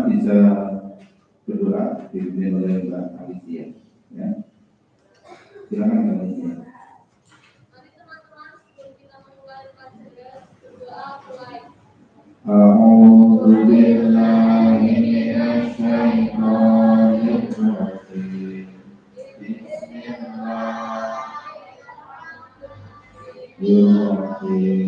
bisa berdoa dipimpin oleh Mbak Alicia. Ya. Silakan Mbak Alicia. Mari teman-teman, sebelum kita memulai pelajaran, berdoa mulai. A'udzu billahi minasyaitonir rajim. Bismillahirrahmanirrahim.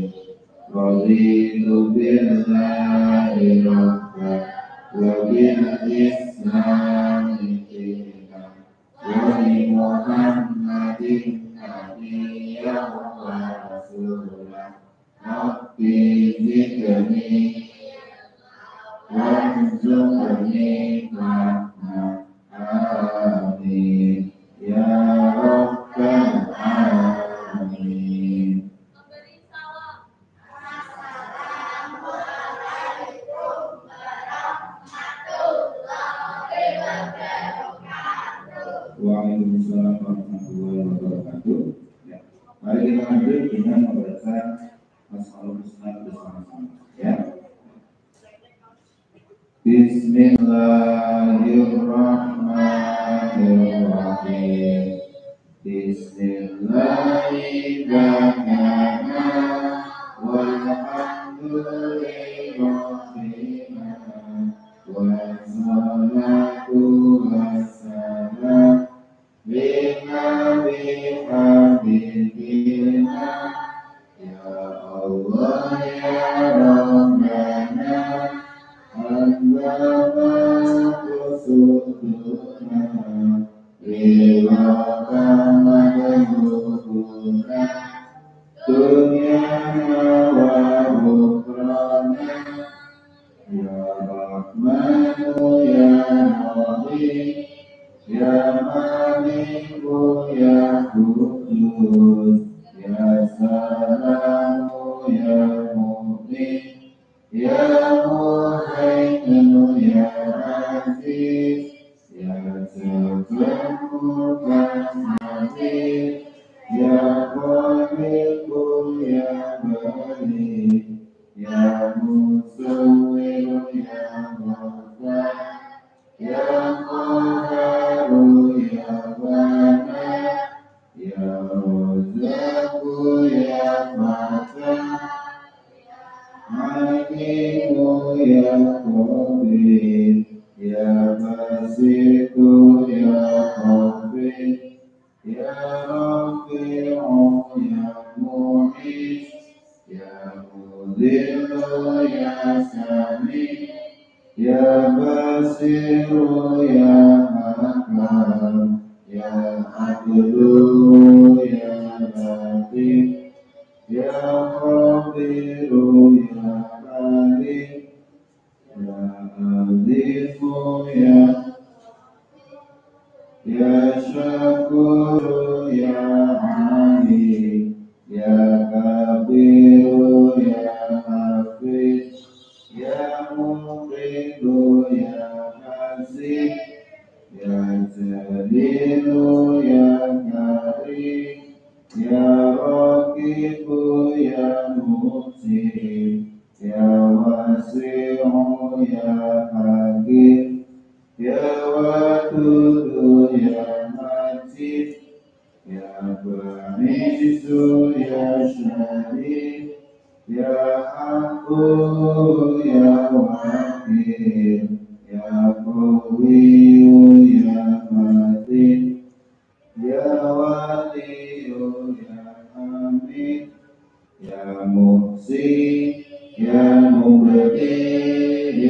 Raditu billahi rabban wa bil islami dinan wa bi Muhammadin nabiyyan wa rasulan. Rabbi zidni warzuqni rahmah. Amin ya rabbal alamin. Memberi salam. Waalaikumsalam warahmatullahi wabarakatuh. Ya. Mari kita lanjut dengan membaca Asmaul Husna bersama-sama. Ya. Bismillahirrahmanirrahim. Bismillahirrahmanirrahim. Walhamdulillahi wassalatu wassalam Nabi Habibina. Ya Allah ya Rabbana Al-Baba Kusuduna Lilaka Madhubuna Dunya wa Bukrana. Ya Rahmanu ya Rahim Ya Maliku ya Kudus Ya Salamu ya Mu'min Ya Muhaiminu ya Aziz Ya Sabbahu Nasir Ya Khaliqu ya Bari Ya Musawwir ya Ghaffar Ya Qaharu ya Wana Ya Razzaqu ya Fatah Alimu ya Qadir Ya Basitu ya Khafid Ya Rafi'u ya Mu'id Ya Mudhillu ya Sami Ya Basiru ya Hakam Ya Abdu ya Latif Ya Khabiru ya Alim Ya Alifu Ya Syakuru ya Ali Ya Kabiru ya Hafiz Ya Muqidu ya Hasib Ya Jalilu ya Karim Ya Raqibu ya Muhsin Ya Wasi'u ya Hakim Ya Wadudu ya Majid Ya Banisu ya Syarif Ya Aku Ya Wakil Ya Qawiyu Ya Matin Ya Waliyu Ya Hamid Ya Muhsin Ya Mubdi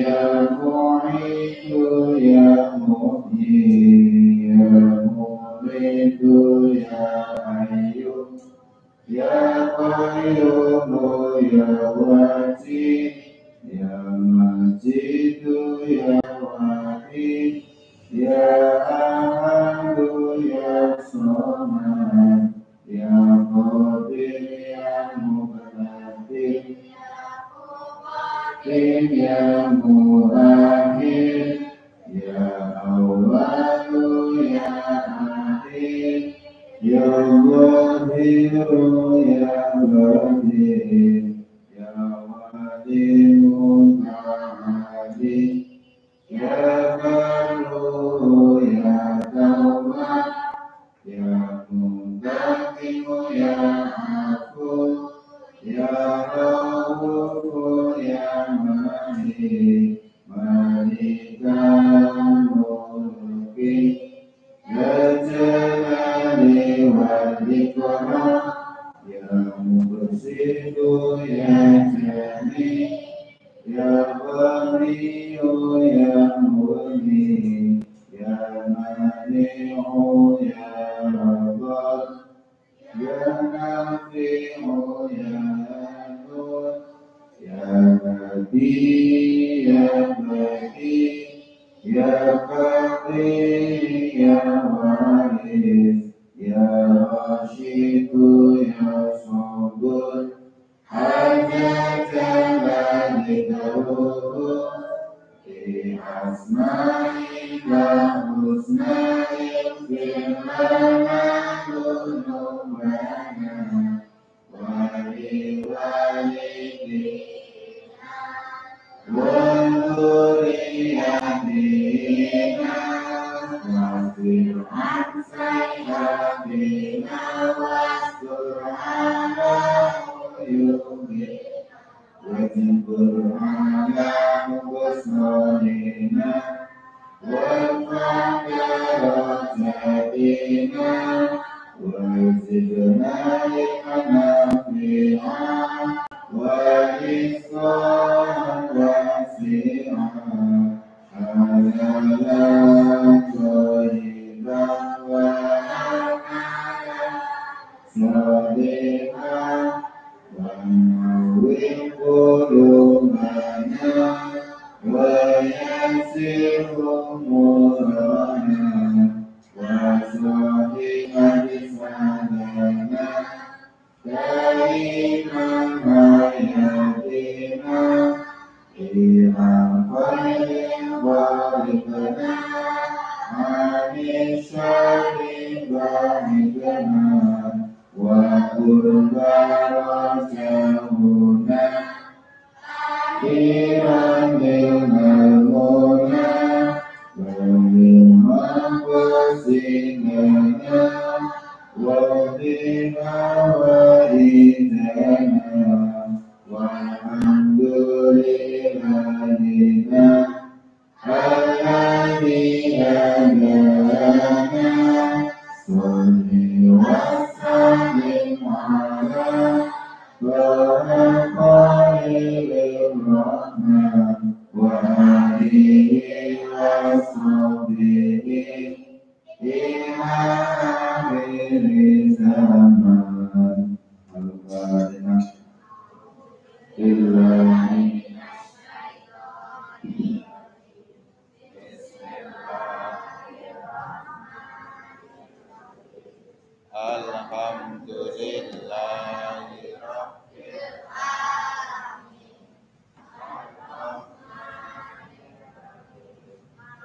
Ya Mu'idu Ya Muhyi Ya Mumitu Ya Ayyub Ya Qayyumu Ya Wajid Ya Majidu Ya Malikan mulki Jalali wal ikram Ya Muqsitu ya Jami Ya Ghaniyu ya Muni Ya Mani'u ya Rabbal Ya Nafi'u ya Nur Ya Hadi ya Baqi Ya Baqi ya Waris Ya Rashidu ya Sabur Hajatan Ladikaruhu Fi asma'ika husna'in Firmana Dunubana Wali walidina Wanduriyatina Wafir ansayyatina Wastur'ala Uyubina Wajibul'ala Mubusnolina Wafakarajatina Wajibna Yikanafi'a Wajibkan wasi'a Halalan Zohiban Wa'akalan Sadiqan Wanawin Qulubana Wayasir umurana Wasahihan lisanana Kaiman hayatina Ila khairin warikana Amin syarri banikana Wa kurbarajahuna Iran ilmuna Wa limhafazinana Wa bima waridana Walhamdulillahina Alladhi hadana Salli wa sallim ala Khairil Rahman Wa alihi wa sahbihi Ila akhir zaman Al-Fatihah Billahi Alhamdulillahi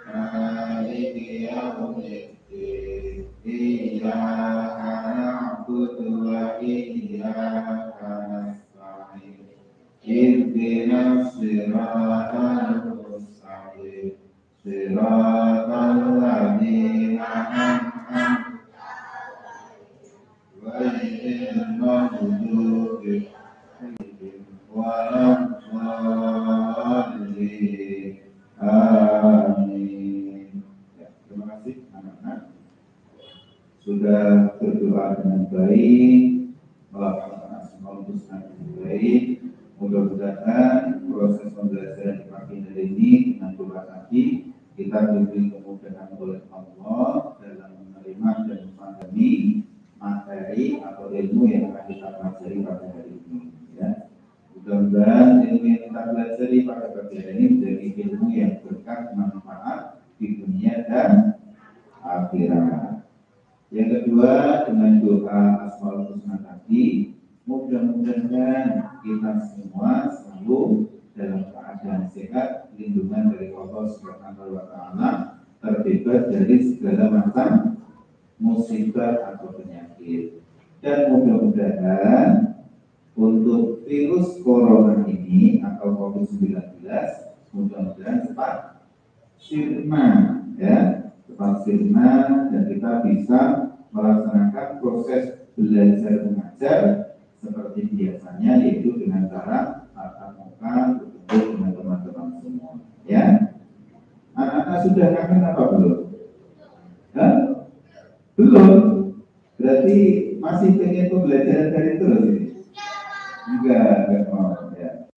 Maliki yaumiddin Iyyaka na'budu wa iyyaka nasta'in Ihdinas siratal mustaqim Siratal ladzina an'amta ghairil maghdubi alaihim waladdallin. Amin. Ya, terima kasih anak-anak sudah berdoa dengan baik, melakukan asmaul husna dengan baik. Mudah-mudahan proses pembelajaran di pagi hari ini dengan doa tadi kita diberi kemudahan oleh Allah dalam menerima dan memahami materi atau ilmu yang akan kita pelajari pada hari ini. Ya. Mudah-mudahan ilmu yang kita pelajari pada pagi hari ini menjadi ilmu yang berkah manfaat di dunia dan akhirat. Yang kedua, dengan doa asmaul husna tadi, mudah-mudahan kita semua selalu dalam keadaan sehat, lindungan dari Allah Subhanahu wa Ta'ala, terbebas dari segala macam musibah atau penyakit. Dan mudah-mudahan untuk virus corona ini atau COVID-19 mudah-mudahan cepat sirna, ya, cepat sirna dan kita bisa melaksanakan proses belajar mengajar seperti biasanya, yaitu dengan cara tatap muka bertemu dengan teman-teman semua, ya. sudah kangen apa belum? Hah? Belum. Berarti masih pengen pembelajaran dari terus ini? Enggak mau ya.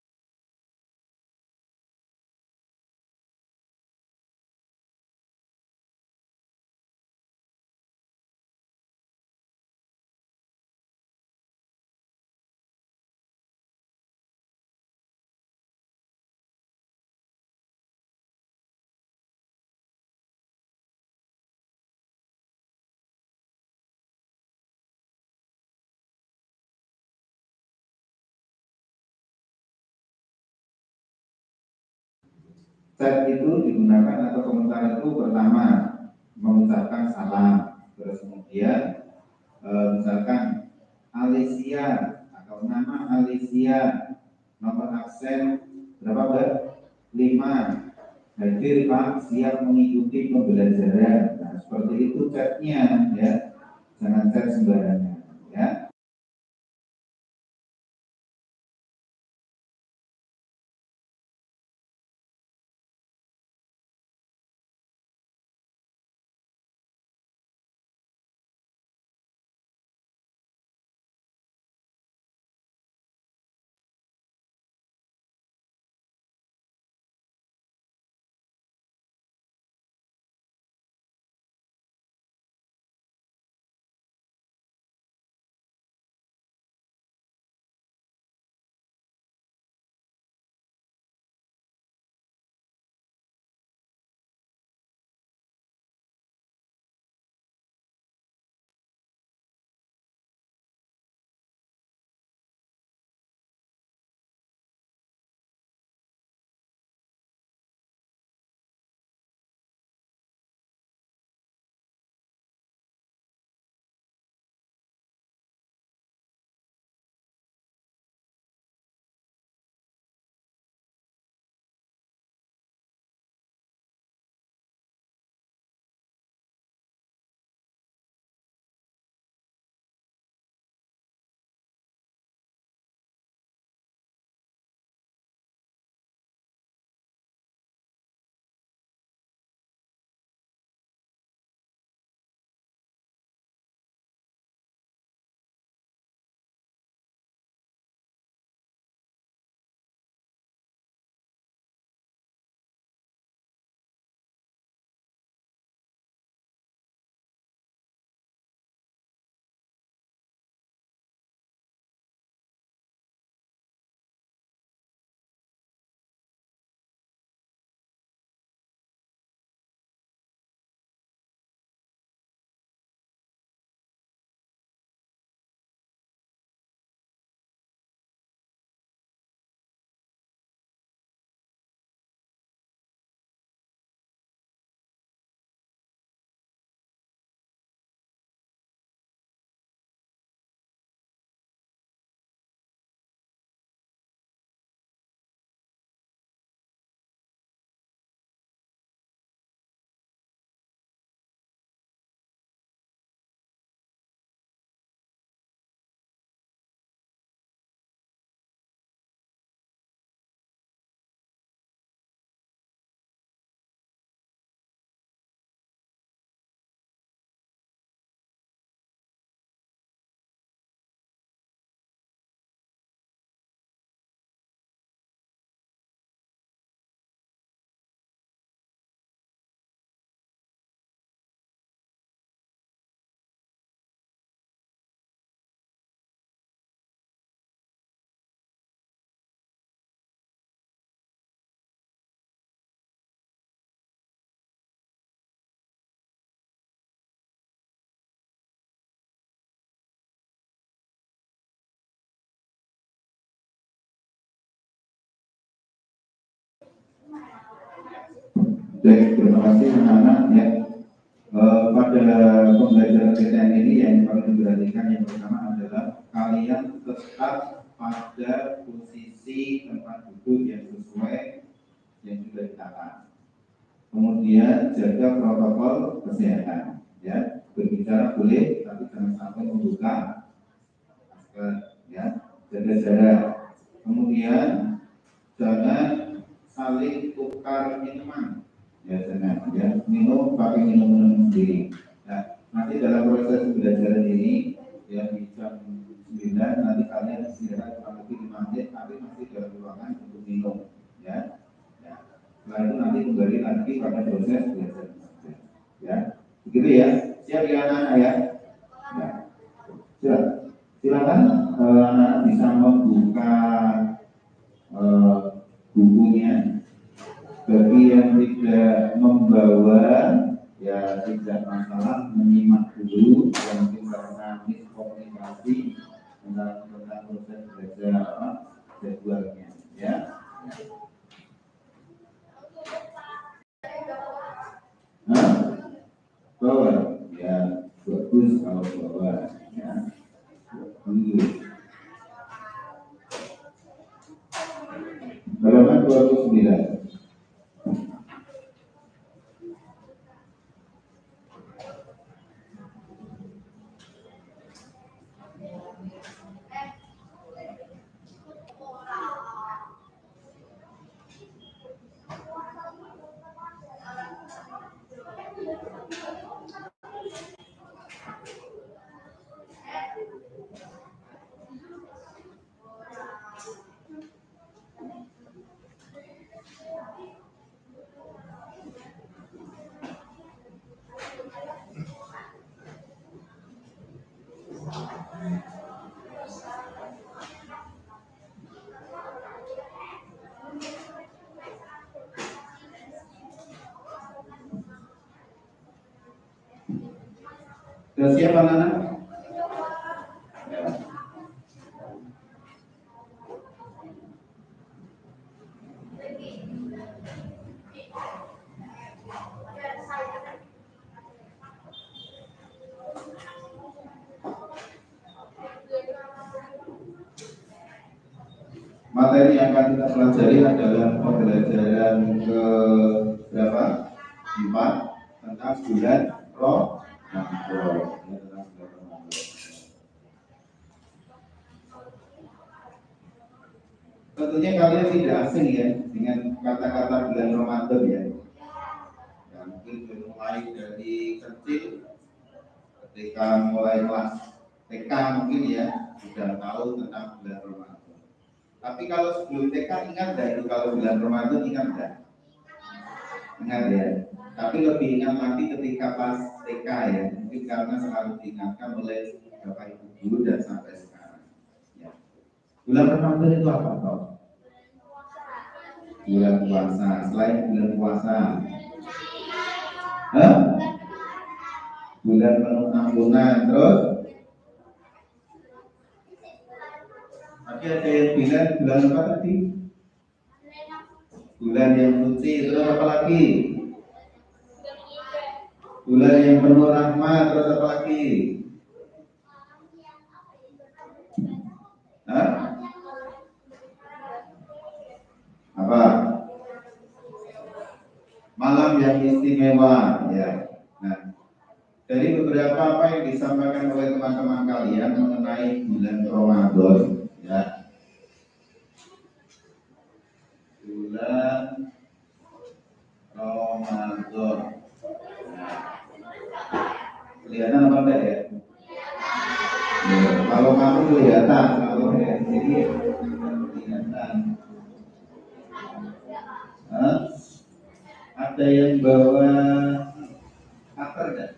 Chat itu digunakan atau komentar itu pertama mengucapkan salam, terus kemudian misalkan Alicia atau nama Alicia, nomor absen berapa Mbak? 5. Hadir Pak, siap mengikuti pembelajaran. Nah, seperti itu chatnya ya, jangan chat sembarangan ya. Baik, terima kasih anak-anak ya. Pada pembelajaran PTN ini yang paling diperhatikan yang pertama adalah kalian tetap pada posisi tempat duduk yang sesuai yang sudah ditetapkan. Kemudian jaga protokol kesehatan ya. Berbicara boleh tapi jangan sampai membuka masker ya. Jaga jarak. Kemudian jangan saling tukar minuman ya, jangan ya. minum pakai minum sendiri. Nah, nanti dalam proses pembelajaran ini yang di jam 9 nanti kalian istirahat kurang lebih 5 menit, tapi masih dalam ruangan untuk minum, ya. Setelah itu nanti kembali lagi pada proses belajar, ya. Begitu ya. Siap ya anak-anak ya. Ya. Silakan anak-anak bisa membuka bukunya. Bagi yang tidak membawa, ya tidak masalah, menyimak dulu. Yang mungkin karena miskomunikasi tentang proses belajar jadwalnya, ya. Bawa, ya bagus kalau bawa, ya. Halaman 29. Sudah siap anak-anak? Materi yang akan kita pelajari adalah pembelajaran ke berapa? 4 tentang bulan Ramadan. Tentunya kalian tidak asing ya dengan kata-kata bulan Ramadan ya. Ya mungkin mulai dari kecil, ketika mulai kelas TK mungkin ya sudah tahu tentang bulan Ramadan. Tapi kalau sebelum TK ingat nggak itu kalau bulan Ramadan ingat nggak? Ingat ya. Tapi lebih ingat lagi ketika pas TK ya. Mungkin karena selalu diingatkan oleh Bapak Ibu guru dan sampai sekarang. Ya. Bulan Ramadan itu apa toh? Bulan puasa. Selain bulan puasa, bulan penuh ampunan. Terus tapi ada yang bilang bulan apa tadi? Bulan yang suci. Terus apa lagi? Bulan yang penuh rahmat. Terus apa lagi? Apa? Malam yang istimewa ya. Nah, dari beberapa apa yang disampaikan oleh teman-teman kalian mengenai bulan Ramadan ya. Bulan Ramadan. Kelihatan apa enggak ya? Ya, kalau kamu kelihatan, kalau ini kelihatan. Ada yang bawa akar enggak?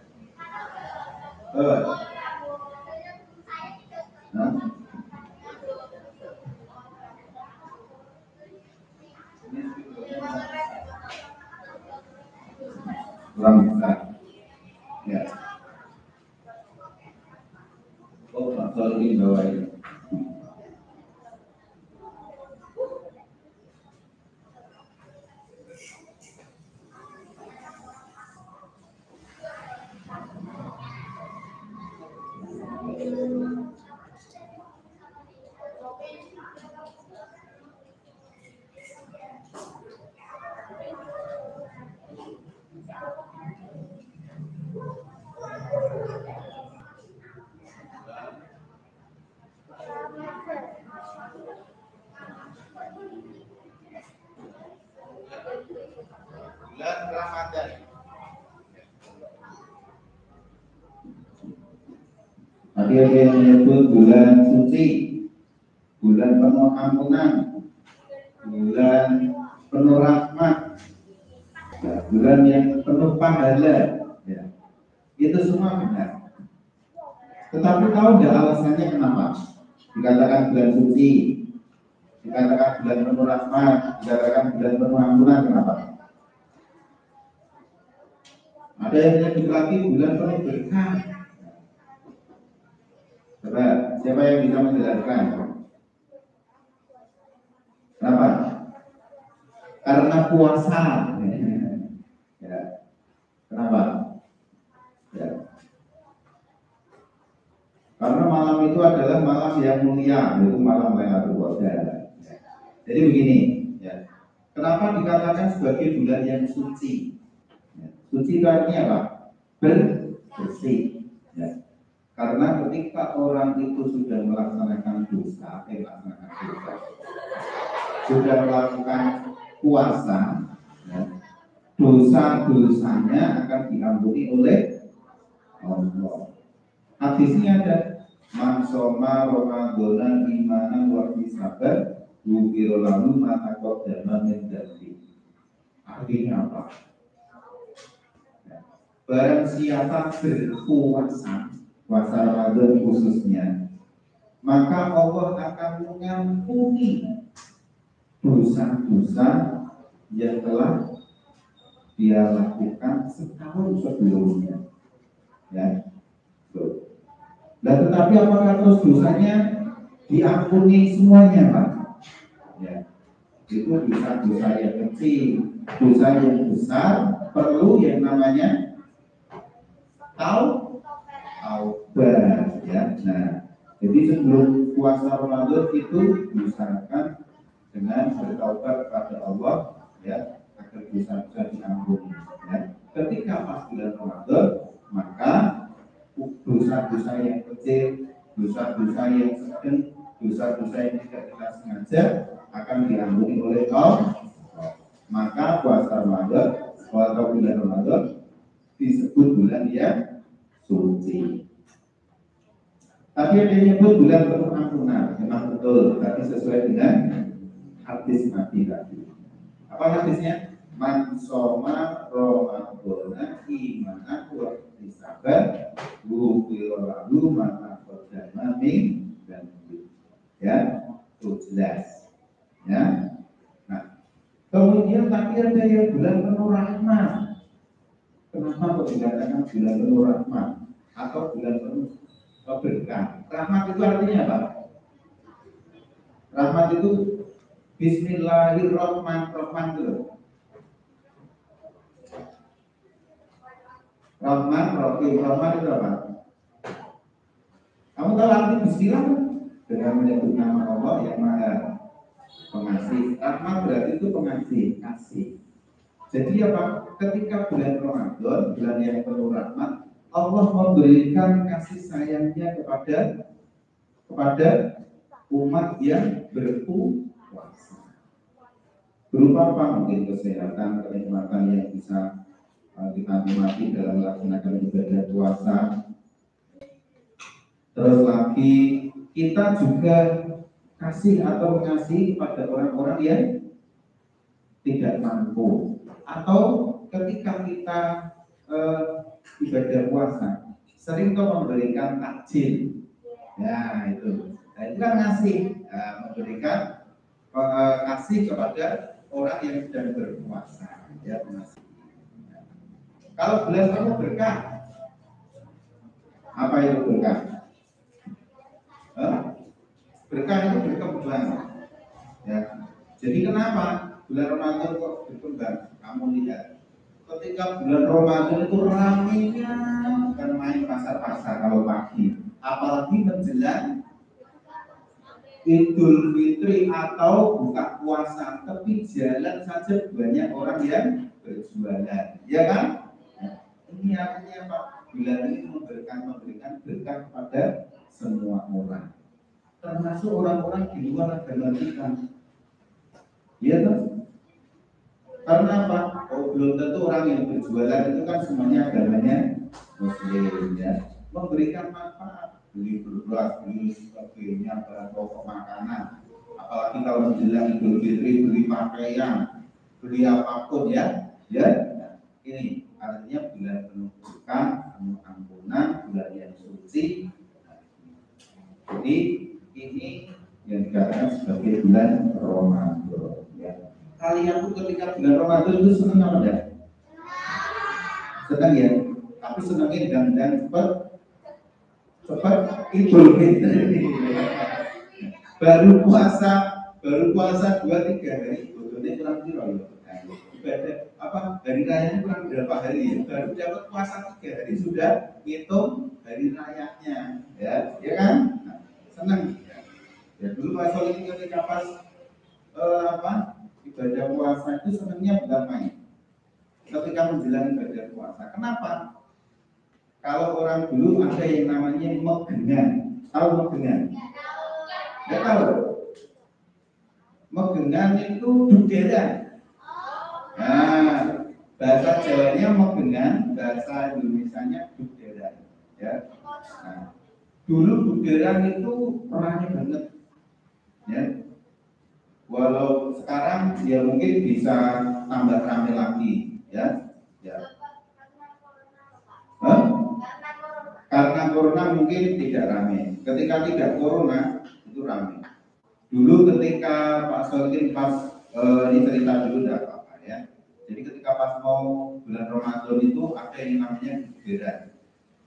Kurang besar. Ya. Oh, Pak Solih bawa ini. Bulan Ramadan. Tadi ada yang menyebut bulan suci, bulan penuh ampunan, bulan penuh rahmat, ya, bulan yang penuh pahala, ya. Itu semua benar. Tetapi tahu nggak alasannya kenapa dikatakan bulan suci, dikatakan bulan penuh rahmat, dikatakan bulan penuh ampunan? Kenapa? Ada yang menyebut lagi bulan penuh berkah. Coba, siapa yang bisa menjelaskan? Kenapa? Karena puasa. Ya. Kenapa? Ya. Karena malam itu adalah malam yang mulia, yaitu malam Lailatul Qadar. Ya. Jadi begini, ya. Kenapa dikatakan sebagai bulan yang suci? Ya. Suci itu artinya apa? Bersih. Ya. Karena ketika orang itu sudah melaksanakan dosa, sudah melakukan puasa, ya, dosa-dosanya akan diampuni oleh Allah. Hadisnya ada, man shoma Ramadan imanan wa ihtisaban ghufira lahu ma taqaddama min dzambi. Artinya apa? Barang siapa berpuasa, puasa Ramadan khususnya, maka Allah akan mengampuni dosa-dosa yang telah dia lakukan setahun sebelumnya. Ya, nah, tetapi apakah terus dosanya diampuni semuanya, Pak? Ya, itu dosa-dosa yang kecil, dosa yang besar perlu yang namanya taubat, ya. Nah, jadi sebelum puasa Ramadan itu diusahakan dengan bertaubat kepada Allah, ya, agar dosa-dosa diampuni. Ya. Ketika pas bulan Ramadan, maka dosa-dosa yang kecil, dosa-dosa yang sedang, dosa-dosa yang tidak kita sengaja akan diampuni oleh Allah. Maka puasa Ramadan atau bulan Ramadan disebut bulan yang suci. Tapi ada yang menyebut bulan penuh ampunan, memang betul, tapi sesuai dengan hadis Nabi tadi. Apa hadisnya? Man shoma Ramadan imanan wa ihtisaban ghufira lahu ma taqaddama min dzambi. Ya, itu jelas. Ya. Nah, kemudian tapi ada yang bulan penuh rahmat. Kenapa kok dikatakan bulan penuh rahmat atau bulan penuh berkah? Rahmat itu artinya apa? Rahmat itu Bismillahirrahmanirrahim. Rahman, Rahim, Rahman itu apa? Kamu tahu arti Bismillah? Dengan menyebut nama Allah yang Maha Pengasih. Rahman berarti itu pengasih, kasih. Jadi apa? Ketika bulan Ramadan, bulan yang penuh rahmat, Allah memberikan kasih sayangnya kepada umat yang berpuasa. Berupa apa? Mungkin kesehatan, kenikmatan yang bisa kita nikmati dalam melaksanakan ibadah puasa. Terus lagi kita juga kasih atau mengasihi kepada orang-orang yang tidak mampu, atau ketika kita ibadah puasa sering tuh memberikan takjil. Ya itu. Nah, itu kan ngasih, memberikan kasih kepada orang yang sedang berpuasa. Ya, mengasihi. Kalau bulan penuh berkah, apa itu berkah? Berkah itu berkembang. Ya. Jadi kenapa bulan Ramadan kok berkembang? Kamu lihat, ketika bulan Ramadan itu ramainya bukan main pasar-pasar kalau pagi, apalagi menjelang Idul Fitri atau buka puasa, tapi jalan saja banyak orang yang berjualan, ya kan? Ini artinya apa? Bulan ini memberikan berkah kepada semua orang, termasuk orang-orang di luar agama kita. Ya kan? Karena apa? Oh, belum tentu orang yang berjualan itu kan semuanya agamanya Muslim, ya. Memberikan manfaat. beli beras, beli sebagainya, bahan pokok makanan. Apalagi kalau menjelang Idul Fitri, beli pakaian, beli apapun ya. Nah, ini artinya bulan penuh berkah, penuh ampunan, bulan yang suci. Jadi ini yang dikatakan sebagai bulan Ramadan. Ya. Kalian tuh ketika bulan Ramadan itu senang apa enggak? Senang ya. Tapi senangnya dan cepat Idul Fitri. Baru puasa 2-3 hari. Sebetulnya kurang kira ya. Ibadah apa? Hari raya kurang berapa hari ya? Baru dapat puasa 3 hari sudah hitung hari rayanya. Ya kan? Nah, senang. Ya dulu Pak Solihin ketika pas ibadah puasa itu senangnya bukan main. Ketika menjelang ibadah puasa. Kenapa? Kalau orang dulu ada yang namanya megengan. Tahu megengan? Enggak tahu. Megengan itu dugeran. Nah, bahasa Jawanya megengan, bahasa Indonesianya dugeran. Ya. Nah, dulu dugeran itu perannya banget. Ya. Walau sekarang dia mungkin bisa tambah ramai lagi, ya. Karena corona mungkin tidak ramai. Ketika tidak corona itu ramai. Dulu ketika Pak Solihin pas ini cerita dulu tidak apa-apa ya. Jadi ketika pas mau bulan Ramadan itu ada yang namanya dugeran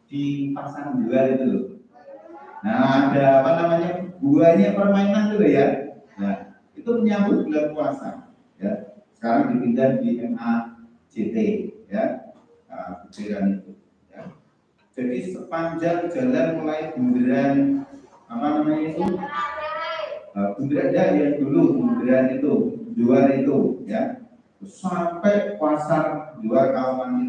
di pasar jual itu loh. Nah ada apa namanya buahnya permainan dulu ya. Nah itu menyambut bulan puasa ya. Sekarang dipindah di MAJT ya. Dugeran itu. Jadi sepanjang jalan mulai bundaran apa namanya itu bundaran yang dulu bundaran itu jual itu ya sampai pasar jual kawan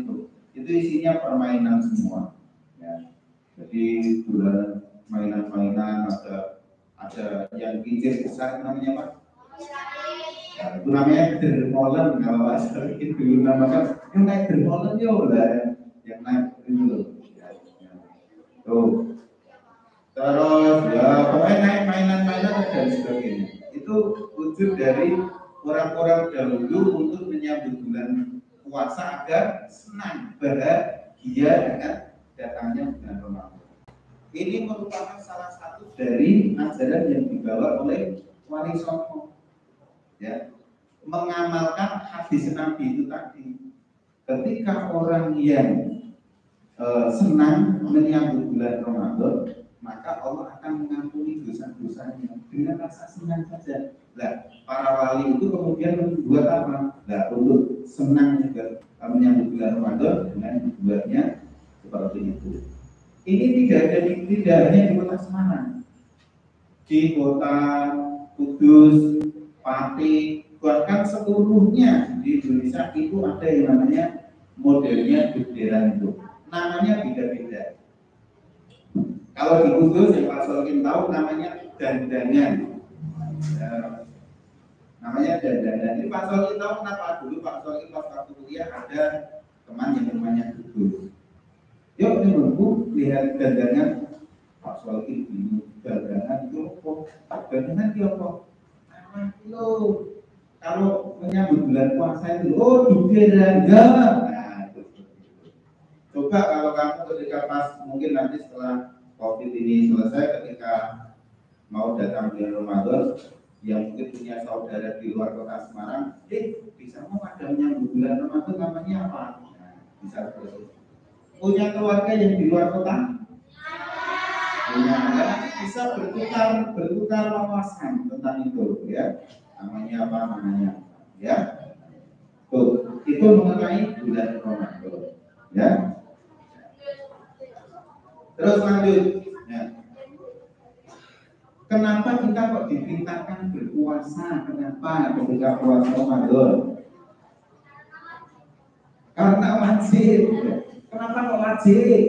itu isinya permainan semua ya. Jadi bulan mainan-mainan ada yang kincir besar namanya apa? Nah, itu namanya dermolen kalau bahasa itu dulu namakan yang naik dermolen yo lah yang naik itu. Tuh. Terus ya pokoknya naik mainan-mainan dan sebagainya. Itu wujud dari orang-orang dahulu untuk menyambut bulan puasa agar senang bahagia dengan datangnya bulan Ramadan. Ini merupakan salah satu dari ajaran yang dibawa oleh Wali Songo. Ya, mengamalkan hadis Nabi itu tadi. Ketika orang yang senang menyambut bulan Ramadan, maka Allah akan mengampuni dosa-dosanya dengan rasa senang saja. Nah, para wali itu kemudian membuat apa? Nah, untuk senang juga menyambut bulan Ramadan dengan dibuatnya seperti itu. Ini tidak hanya di kota Semarang, di kota Kudus, Pati, bahkan seluruhnya di Indonesia itu ada yang namanya modelnya dugeran itu. Namanya beda-beda. Kalau di Kudus yang Pak Solihin tahu namanya dandangan. Namanya dandangan. Ini Pak Solihin tahu kenapa? Dulu Pak Solihin pas waktu kuliah ada teman yang namanya Kudus. Yuk ini menunggu lihat dandangan Pak Solihin ini dandangan itu apa? Dandangan itu apa? Lo kalau menyambut bulan puasa itu, dugeran enggak? Coba kalau kamu ketika pas mungkin nanti setelah COVID ini selesai, ketika mau datang bulan Ramadan, yang mungkin punya saudara di luar kota Semarang, bisa mau ada menyambut bulan Ramadan namanya apa? Nah, bisa seperti itu. Punya keluarga yang di luar kota? Punya, ya, bisa bertukar wawasan tentang itu, ya. Namanya apa? Ya. Tuh, itu mengenai bulan Ramadan, ya. Terus lanjut. Ya. Kenapa kita kok diperintahkan berpuasa? Kenapa ketika puasa Ramadan? Karena wajib. Kenapa kok wajib?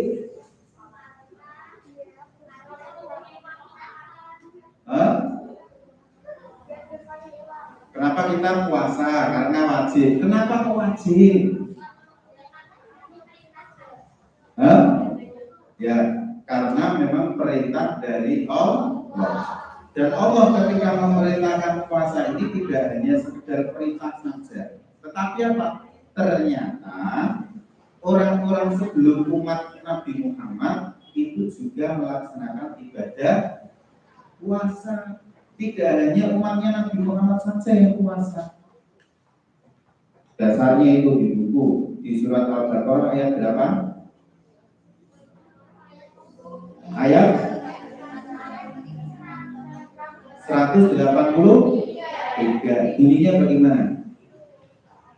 Kenapa kita puasa? Karena wajib. Kenapa kok wajib? Ya, karena memang perintah dari Allah. Dan Allah ketika memerintahkan puasa ini tidak hanya sekedar perintah saja, tetapi apa? Ternyata orang-orang sebelum umat Nabi Muhammad itu juga melaksanakan ibadah puasa. Tidak hanya umatnya Nabi Muhammad saja yang puasa. Dasarnya itu di buku di surat Al-Baqarah ayat berapa? Ayat 183. Bunyinya bagaimana?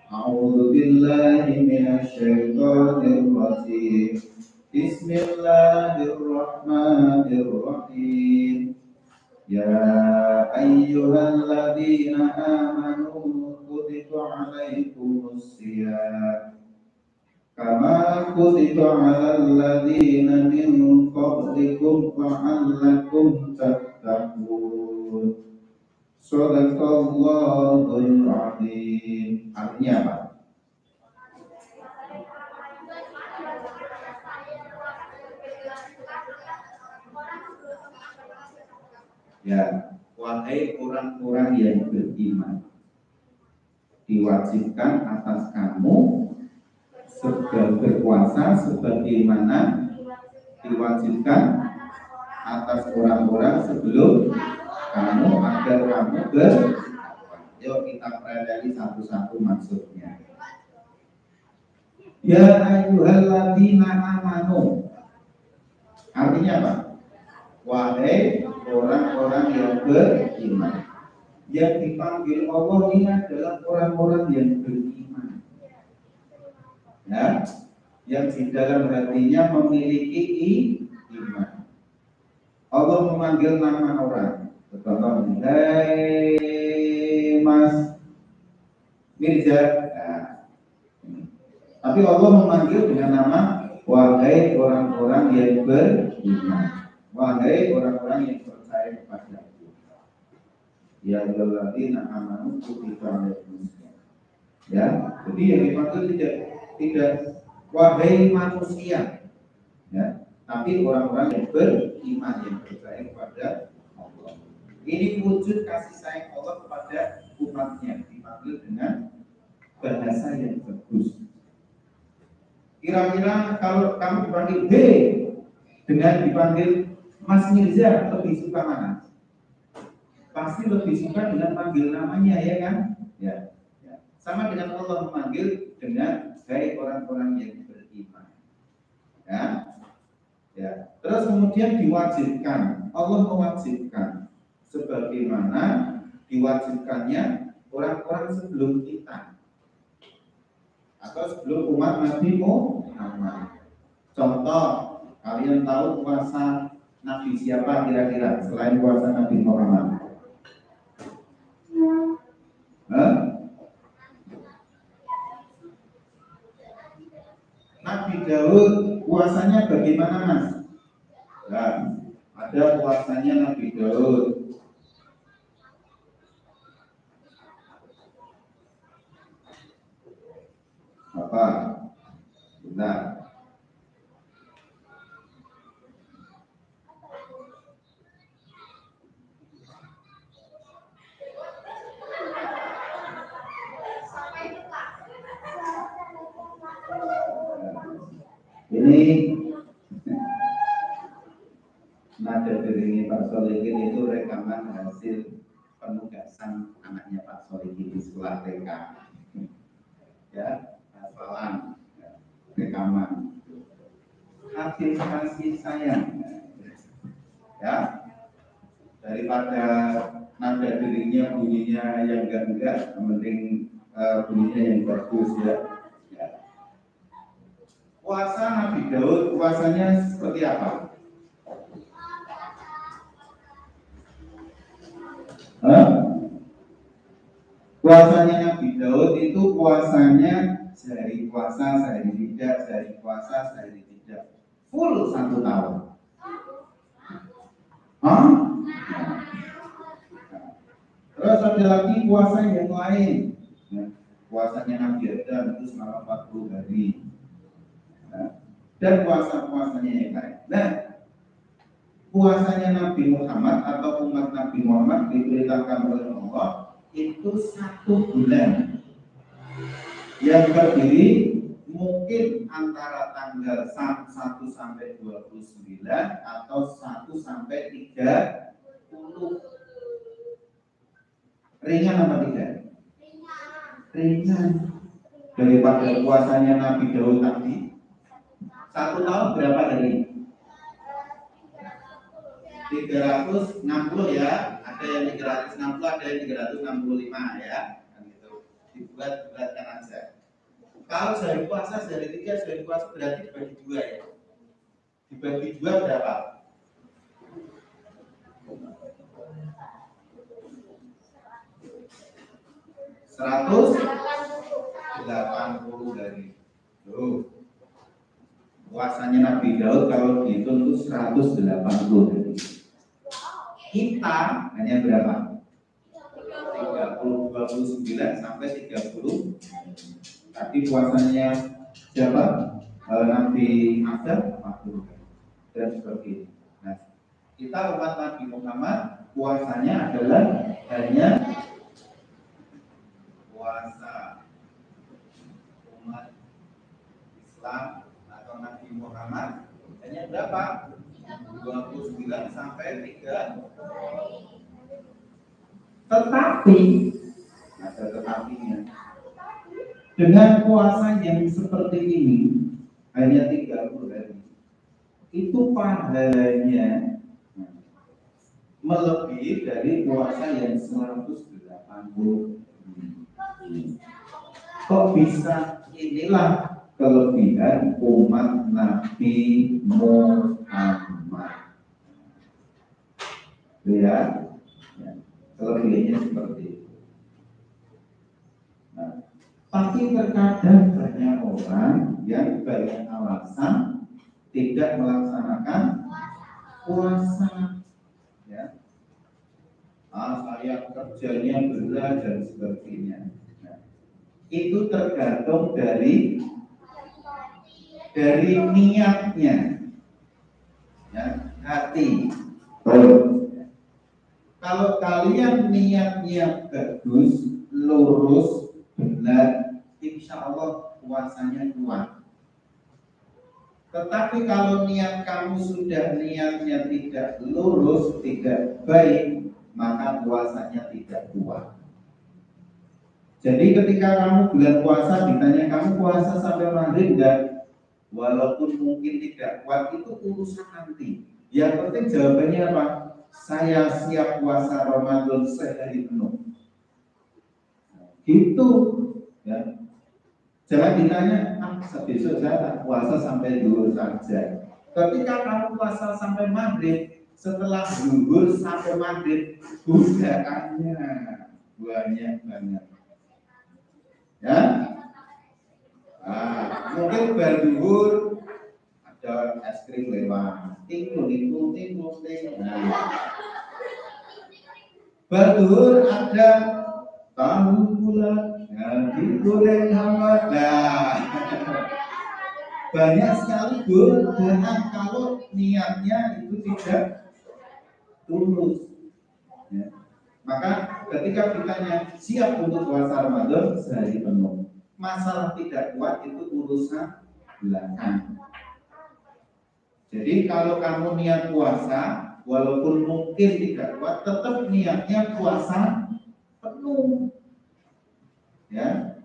A'udzu billahi minasyaitonir rajim. Bismillahirrahmanirrahim. Ya ayyuhalladzina amanu kutiba alaikumus shiyam kama kutiba alal ladzina min qablikum la'allakum tattaqun. Shadaqallahul azim. Artinya apa? Ya, wahai orang-orang yang beriman, diwajibkan atas kamu berpuasa sebagaimana diwajibkan atas orang-orang sebelum kamu agar kamu bertakwa. Yuk kita pelajari satu-satu maksudnya. Ya ayyuhalladzina amanu. Artinya apa? Wahai orang-orang yang beriman. Yang dipanggil Allah ini adalah orang-orang yang beriman. Ya, yang di dalam hatinya memiliki iman. Allah memanggil nama orang. Contoh, hai Mas Mirza. Nah, tapi Allah memanggil dengan nama wahai orang-orang yang beriman. Wahai orang-orang yang percaya kepada Aku. Ya alladzina amanu kutiba alaikumus shiyam. Ya, jadi yang dipanggil tidak wahai manusia. Ya, tapi orang-orang yang beriman yang percaya kepada Allah. Ini wujud kasih sayang Allah kepada umatnya, dipanggil dengan bahasa yang bagus. Kira-kira kalau kamu dipanggil hey dengan dipanggil Mas Mirza, lebih suka mana? Pasti lebih suka dengan panggil namanya, ya kan? Ya. Sama dengan Allah memanggil dengan hai orang-orang yang beriman. Ya. Terus kemudian diwajibkan, Allah mewajibkan sebagaimana diwajibkannya orang-orang sebelum kita atau sebelum umat Nabi Muhammad. Contoh, kalian tahu puasa Nabi siapa kira-kira selain puasa Nabi Muhammad? Nabi Daud puasanya bagaimana, Mas? Nah, ada puasanya Nabi Daud. Apa? Bentar. Ini nada deringnya Pak Solikin itu rekaman hasil penugasan anaknya Pak Solikin di sekolah TK. Ya, hafalan, rekaman, hasil kasih sayang. Ya, daripada nada deringnya bunyinya yang enggak, yang penting bunyinya yang bagus ya. Puasa Nabi Daud, puasanya seperti apa? Puasanya Nabi Daud itu puasanya sehari puasa, sehari tidak, sehari puasa, sehari tidak. Full 1 tahun. Terus ada lagi puasa yang lain. Puasanya Nabi Adam itu selama 40 hari. Dan puasa-puasanya yang lain. Nah, puasanya Nabi Muhammad atau umat Nabi Muhammad diperintahkan oleh Allah itu 1 bulan yang terdiri mungkin antara tanggal 1 sampai 29 atau 1 sampai 30. Ringan apa tidak? Ringan. Daripada puasanya Nabi Daud tadi 1 tahun berapa hari? 360 ya. Ada yang 360, ada yang 365 ya. Kan gitu. Dibuat-buatkan aja. Kalau sehari puasa, sehari 3, sehari puasa berarti dibagi 2 ya. Dibagi 2 berapa? 180 hari. Tuh. Puasanya Nabi Daud kalau dihitung itu 180 hari. Kita hanya berapa? 29 sampai 30. Tapi puasanya siapa? Nabi Adam 40 dan seperti itu. Nah, kita umat Nabi Muhammad puasanya adalah hanya puasa umat Islam atau Nabi Muhammad hanya berapa? 29 sampai 3. Tetapi ada tetapinya. Dengan puasa yang seperti ini hanya 30 hari, itu pahalanya melebihi dari puasa yang 180. Kok bisa? Inilah kelebihan umat Nabi Muhammad. Lihat, ya, kelebihannya seperti itu. Nah, tapi terkadang banyak orang yang banyak alasan tidak melaksanakan puasa. Ya. Saya kerjanya berat dan sebagainya. Nah, itu tergantung dari niatnya, ya, hati. Kalau kalian niatnya bagus, lurus, benar, insya Allah puasanya kuat. Tetapi kalau niat kamu sudah niatnya tidak lurus, tidak baik, maka puasanya tidak kuat. Jadi ketika kamu bulan puasa ditanya kamu puasa sampai maghrib enggak? Walaupun mungkin tidak kuat itu urusan nanti. Yang penting jawabannya apa? Saya siap puasa Ramadan sehari penuh. Gitu, ya. Jangan ditanya, besok saya tak puasa sampai zuhur saja. Ketika kamu puasa sampai maghrib, setelah zuhur sampai maghrib, godaannya banyak banget. Ya, mungkin berzuhur ada es krim lewat, tinggal. Nah, berzuhur ada tahu bulat, digoreng hangat. Nah, banyak sekali godaan kalau niatnya itu tidak tulus. Ya. Maka ketika ditanya siap untuk puasa Ramadan sehari penuh, masalah tidak kuat itu urusan belakang. Jadi kalau kamu niat puasa, walaupun mungkin tidak kuat, tetap niatnya puasa penuh. Ya,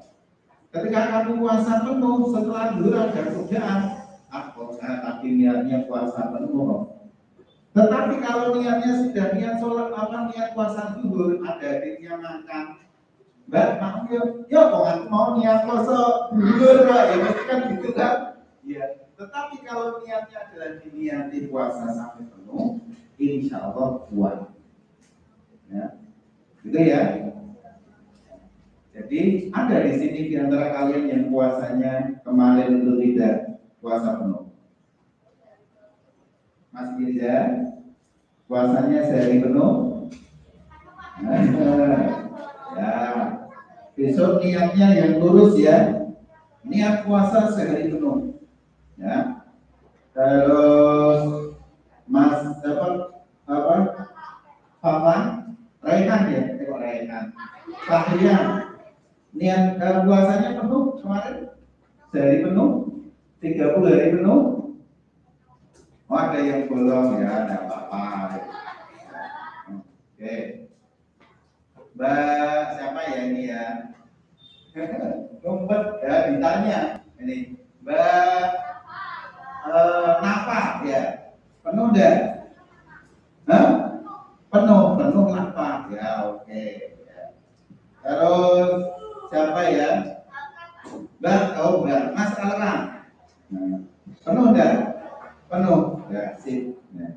ketika kamu puasa penuh, setelah dulu ada godaan, kok saya tadi niatnya puasa penuh. Tetapi kalau niatnya sudah niat sholat niat puasa zuhur, ada adiknya makan, Mbak mau ya kok aku mau niat puasa zuhur, ya pasti kan gitu kan? Ya. Tetapi kalau niatnya adalah diniati puasa sampai penuh, insya Allah kuat. Ya, gitu ya. Jadi ada di sini di antara kalian yang puasanya kemarin itu tidak puasa penuh. Mas Mirza, puasanya sehari penuh. Ya, besok niatnya yang lurus ya. Niat puasa sehari penuh. Ya. Terus Mas apa Papa Raihan ya, kok Raihan Fahrian niat puasanya penuh kemarin sehari penuh 30 hari penuh. Oh, ada yang bolong ya, ada apa-apa. Oke. Mbak siapa ya ini ya? Ngumpet ya ditanya ini Mbak Nafa ya penuh deh? Hah? Penuh Nafa ya oke. Ya. Terus siapa ya? Mbak Mas Alran penuh deh? Penuh ya sip. Ya.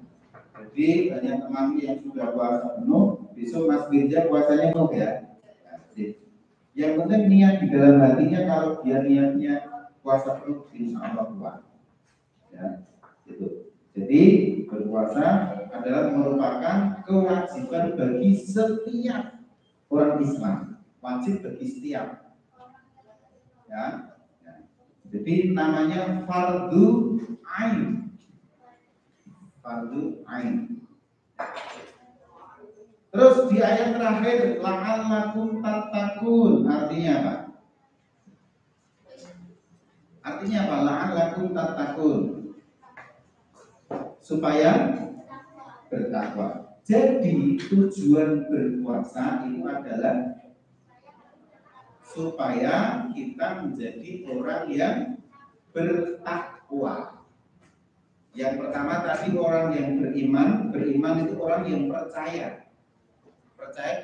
Jadi banyak teman yang sudah puasa penuh, besok Mas Birja puasanya penuh ya. Ya sip. Yang penting niat di dalam hatinya, kalau dia niatnya puasa penuh, insya Allah kuat. Ya, itu. Jadi berpuasa adalah merupakan kewajiban bagi setiap orang Islam, wajib bagi setiap. Ya. Ya. Jadi namanya fardu ain. Fardu ain. Terus di ayat terakhir la'allakum tattaqun artinya apa? Artinya apa? La'allakum tattaqun supaya bertakwa. Jadi tujuan berpuasa itu adalah supaya kita menjadi orang yang bertakwa. Yang pertama tadi orang yang beriman, beriman itu orang yang percaya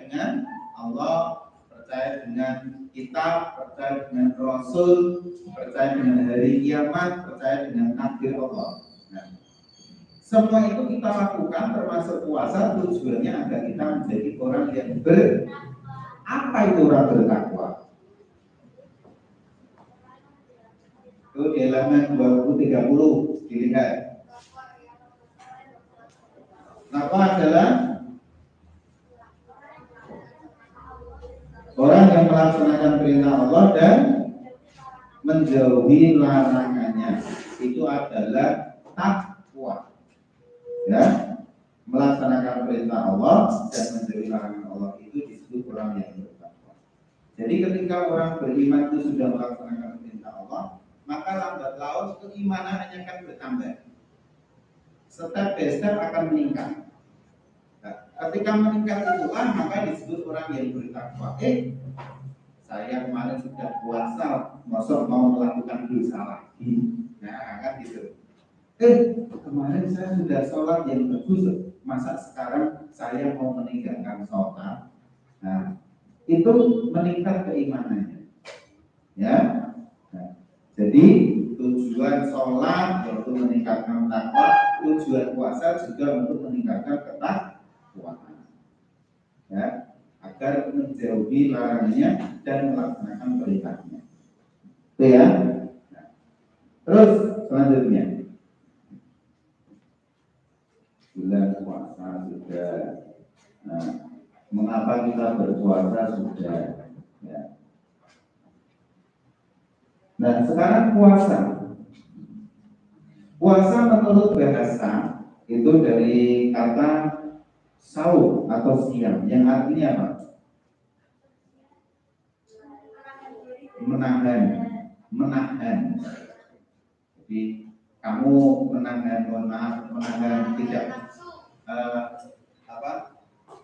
dengan Allah, percaya dengan kitab, percaya dengan Rasul, percaya dengan hari kiamat, percaya dengan takdir Allah. Nah, semua itu kita lakukan termasuk puasa tujuannya agar kita menjadi orang yang apa itu orang bertakwa? Itu di halaman 2030 dilihat. Takwa adalah orang yang melaksanakan perintah Allah dan menjauhi larangannya. Itu adalah takwa. Ya, melaksanakan perintah Allah dan menjauhi larangan Allah itu disebut orang yang bertakwa. Jadi ketika orang beriman itu sudah melaksanakan perintah Allah, maka lambat laun keimanannya akan bertambah. Step by step akan meningkat. Nah, ketika meningkat itulah maka disebut orang yang bertakwa. Saya kemarin sudah puasa, masa mau melakukan dosa lagi. Nah, kan gitu. Kemarin saya sudah sholat yang bagus, masa sekarang saya mau meninggalkan sholat? Nah, itu meningkat keimanannya. Ya. Nah, jadi tujuan sholat yaitu meningkatkan takwa, tujuan puasa juga untuk meningkatkan ketakwaan. Ya, agar menjauhi larangannya dan melaksanakan perintahnya. Itu ya. Nah, terus selanjutnya bulan puasa sudah. Nah, mengapa kita berpuasa sudah? Ya. Nah, sekarang puasa. Puasa menurut bahasa itu dari kata saum atau siam yang artinya apa? Menahan. Jadi kamu menahan tidak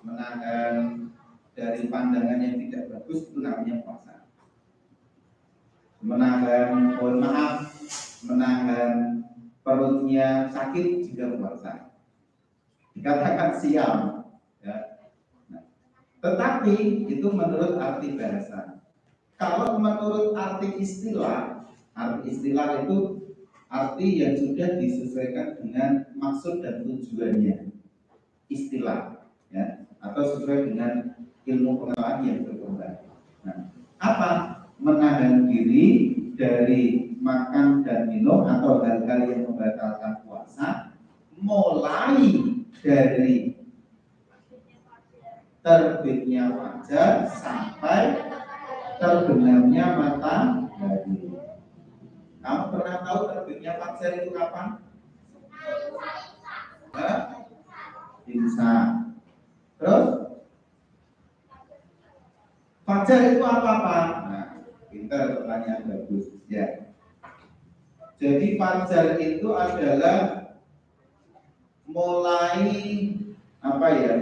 menahan dari pandangan yang tidak bagus, itu namanya puasa. Menahan perutnya sakit juga puasa. Dikatakan siam. Ya. Nah, tetapi itu menurut arti bahasa. Kalau menurut arti istilah itu arti yang sudah disesuaikan dengan maksud dan tujuannya. Istilah, ya, atau sesuai dengan ilmu pengetahuan yang berkembang. Nah, apa? Menahan diri dari makan dan minum atau hal-hal yang membatalkan puasa, mulai dari terbitnya fajar sampai terbenamnya matahari. Kamu pernah tahu terbitnya fajar itu kapan? imsak. Terus fajar itu apa-apa? Nah, pintar, pertanyaan bagus ya. Jadi fajar itu adalah mulai apa ya?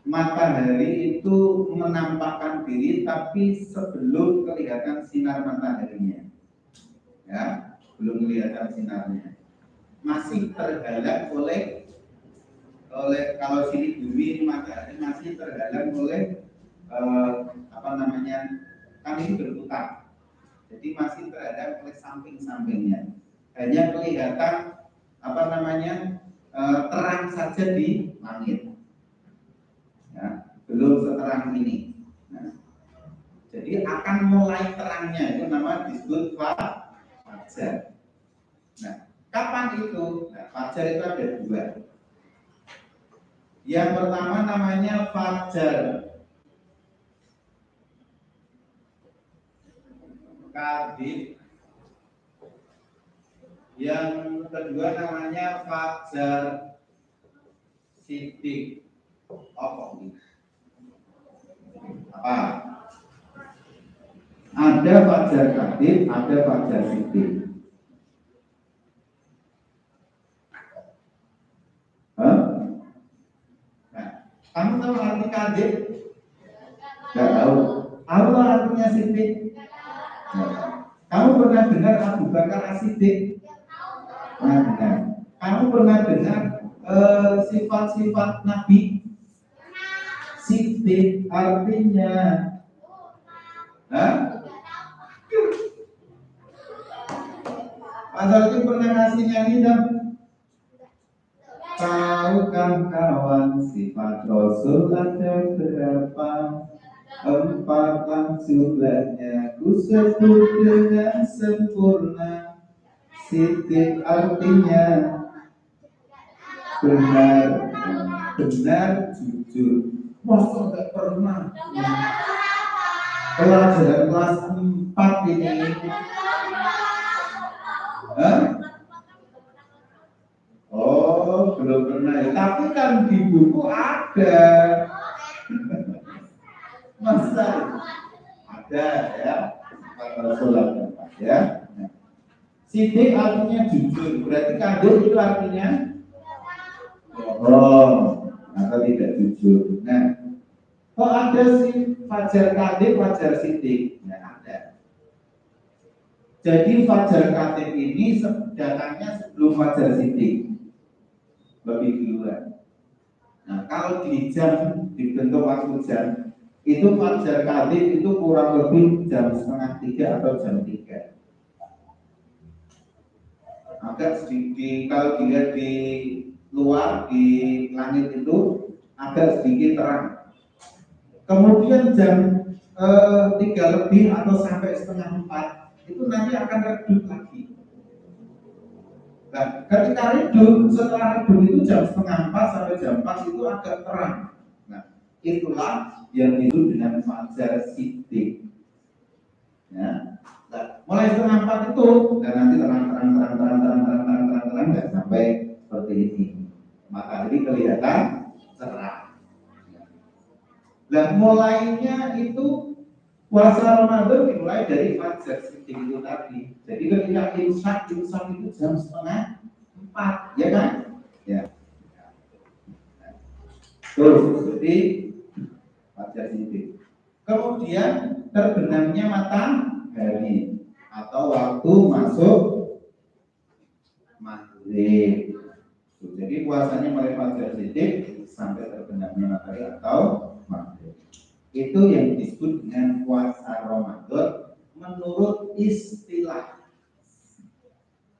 Matahari itu menampakkan diri tapi sebelum kelihatan sinar mataharinya. Ya, belum kelihatan sinarnya. Masih terhalang oleh kalau sini bumi matahari masih terhalang oleh apa namanya, kan ini berputar, jadi masih terhadap oleh samping-sampingnya, hanya kelihatan apa namanya terang saja di langit, ya, belum seterang ini. Nah, jadi akan mulai terangnya itu nama disebut fajar. Nah, kapan itu? Nah, fajar itu ada dua. Yang pertama namanya fajar kadhib, yang kedua namanya fajar siddiq. Apa ini? Apa? Ada fajar kadhib, ada fajar siddiq. Kamu tahu arti kadhib? Gak tahu. Tahu artinya siddiq? Kamu pernah dengar Abu Bakar As-Siddiq? Pernah dengar. Kamu pernah dengar sifat-sifat Nabi? Siddiq artinya, Pak Zalki pernah ngasih nyanyi dong? Tahukah kawan sifat Rasul ada berapa? 4 jumlahnya ku sebut dengan sempurna. Siddiq artinya benar, jujur. Masa nggak pernah? Pelajaran kelas 4 ini. Oh, belum pernah ya. Tapi kan di buku ada. Masa ada ya. Rasulullah ya. Siddiq artinya jujur. Berarti kadhib itu artinya bohong atau tidak jujur. Nah, kok ada sih fajar kadhib, fajar siddiq? Nah, ada. Jadi fajar kadhib ini datangnya sebelum fajar siddiq, lebih duluan. Nah, kalau di jam, dibentuk waktu jam, itu fajar kadhib itu kurang lebih jam 2:30 atau jam 3. Agak sedikit, kalau dilihat di luar di langit itu agak sedikit terang. Kemudian jam 3 lebih atau sampai 3:30 itu nanti akan redup lagi. Nah, ketika redup, setelah redup itu jam 3:30 sampai jam 4 itu agak terang. Nah, itulah yang disebut dengan fajar siddiq. Ya. Nah, mulai 3:30 itu dan nanti terang dan sampai seperti ini. Matahari kelihatan cerah. Nah, mulainya itu puasa Ramadan dimulai dari fajar siddiq itu tadi. Jadi ketika imsak itu jam 3:30, ya kan? Ya. Terus jadi fajar siddiq. Kemudian terbenamnya matahari atau waktu masuk maghrib. Jadi puasanya mulai fajar siddiq sampai terbenamnya matahari atau maghrib. Itu yang disebut dengan puasa Ramadan menurut istilah.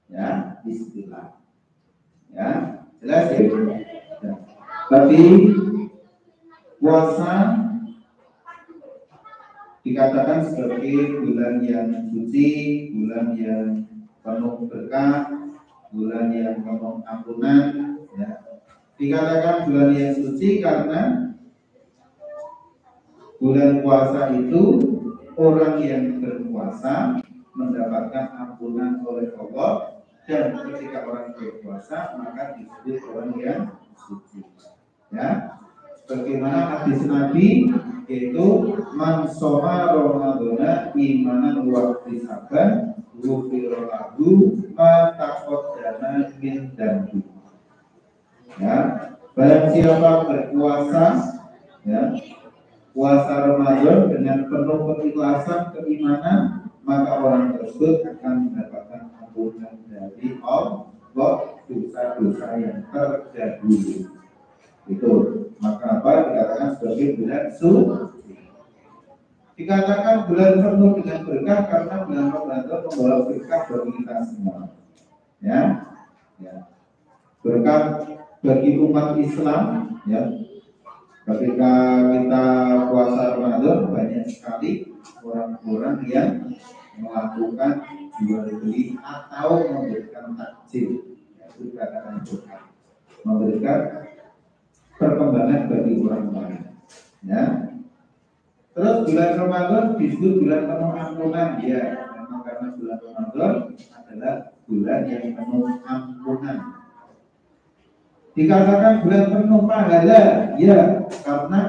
Ya, istilah. Ya, jelas ya. Tapi puasa dikatakan sebagai bulan yang suci, bulan yang penuh berkah, bulan yang penuh ampunan. Ya. Dikatakan bulan yang suci karena bulan puasa itu orang yang berpuasa mendapatkan ampunan oleh Allah dan ketika orang berpuasa maka disebut orang yang suci. Ya, bagaimana hadis Nabi yaitu man shoma ramadhana imanan wa ihtisaban ghufira lahu ma taqaddama min dzambi. Ya, barang siapa berpuasa ya, puasa Ramadan dengan penuh keikhlasan keimanan, maka orang tersebut akan mendapatkan ampunan dari Allah dosa-dosa yang terdahulu. Itu maka apa dikatakan sebagai bulan suci. Dikatakan bulan penuh dengan berkah karena bulan Ramadan membawa berkah bagi kita semua. Ya, ya. Berkah bagi umat Islam. Ya, ketika kita puasa Ramadan banyak sekali orang-orang yang melakukan jual beli atau memberikan takjil. Itu dikatakan berkah, memberikan perkembangan bagi orang lain. Ya. Terus bulan Ramadan disebut bulan penuh ampunan, ya, memang karena bulan Ramadan adalah bulan yang penuh ampunan. Dikatakan bulan penuh pahala, ya, karena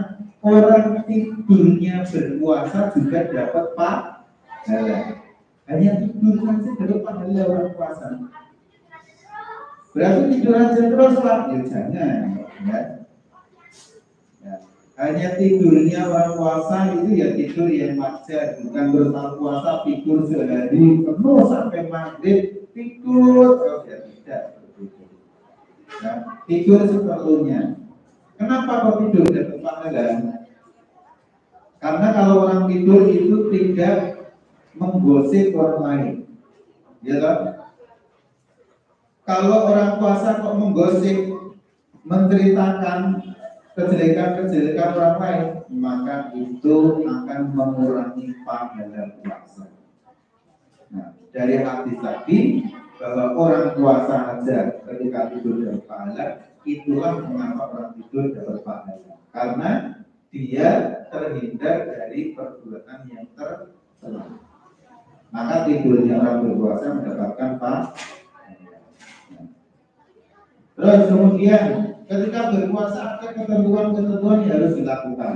orang tidurnya berpuasa juga dapat pahala. Hanya tidur saja dapat pahala orang puasa. Berarti tidur aja terus lah, ya jangan. Ya. Ya. Hanya tidurnya orang puasa itu ya tidur yang wajar, bukan berpuasa tidur sehari penuh sampai maghrib tidur, oh ya tidak. Ya, tidur seperlunya. Kenapa kok tidur dapat pahala? Karena kalau orang tidur itu tidak menggosip orang lain, ya kan? Kalau orang puasa kok menggosip, menceritakan kejelekan-kejelekan orang lain, maka itu akan mengurangi pahala puasa. Nah, dari hadis tadi bahwa orang puasa aja ketika tidur dapat pahala, itulah mengapa orang tidur dapat pahala, karena dia terhindar dari perbuatan yang tercela. Maka tidurnya orang berpuasa mendapatkan pahala. Terus kemudian ketika berpuasa ada ketentuan-ketentuan yang harus dilakukan.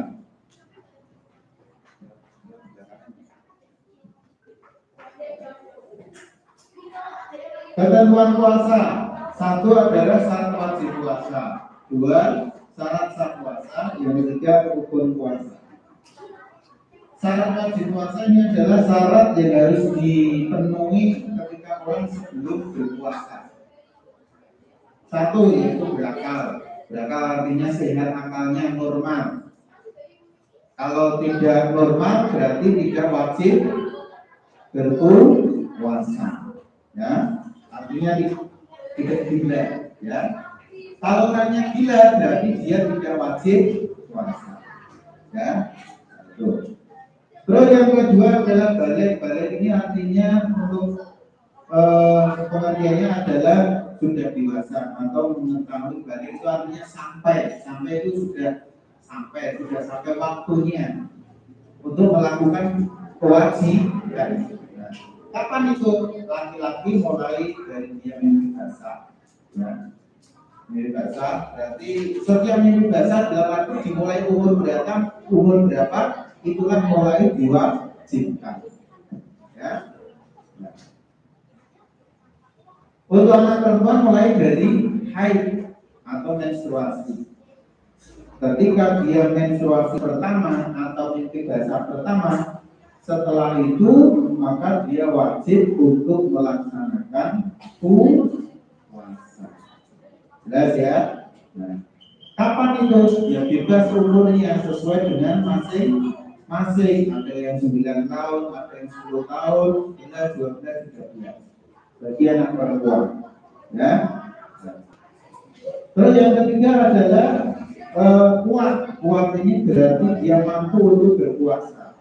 Ketentuan puasa, satu adalah syarat wajib puasa, dua syarat sah puasa, yang ketiga rukun puasa. Syarat wajib puasa ini adalah syarat yang harus dipenuhi ketika orang sebelum berpuasa. Satu yaitu berakal. Berakal artinya sehat akalnya normal. Kalau tidak normal berarti tidak wajib berpuasa. Ya, artinya tidak gila. Ya, kalau hanya gila berarti dia tidak wajib puasa. Ya, itu. Terus yang kedua adalah balik. Balik ini artinya untuk pengertiannya adalah sudah dewasa atau mengetahui balik itu artinya sampai itu sudah sampai waktunya untuk melakukan kewajiban. Nah, kapan itu? Laki-laki mulai dari dia mimpi basah. Nah, mimpi basah berarti setiap mimpi basah dalam arti dimulai umur berapa itulah mulai diwajibkan. Ya. Nah. Untuk anak perempuan mulai dari haid atau menstruasi. Ketika dia menstruasi pertama atau mimpi basah pertama, setelah itu maka dia wajib untuk melaksanakan puasa. Jelas ya? Nah, kapan itu? Ya bebas umurnya sesuai dengan masing-masing. Ada yang 9 tahun, ada yang 10 tahun, hingga 12, 13. Bagi anak perempuan, ya. Terus yang ketiga adalah kuat ini berarti dia mampu untuk berpuasa.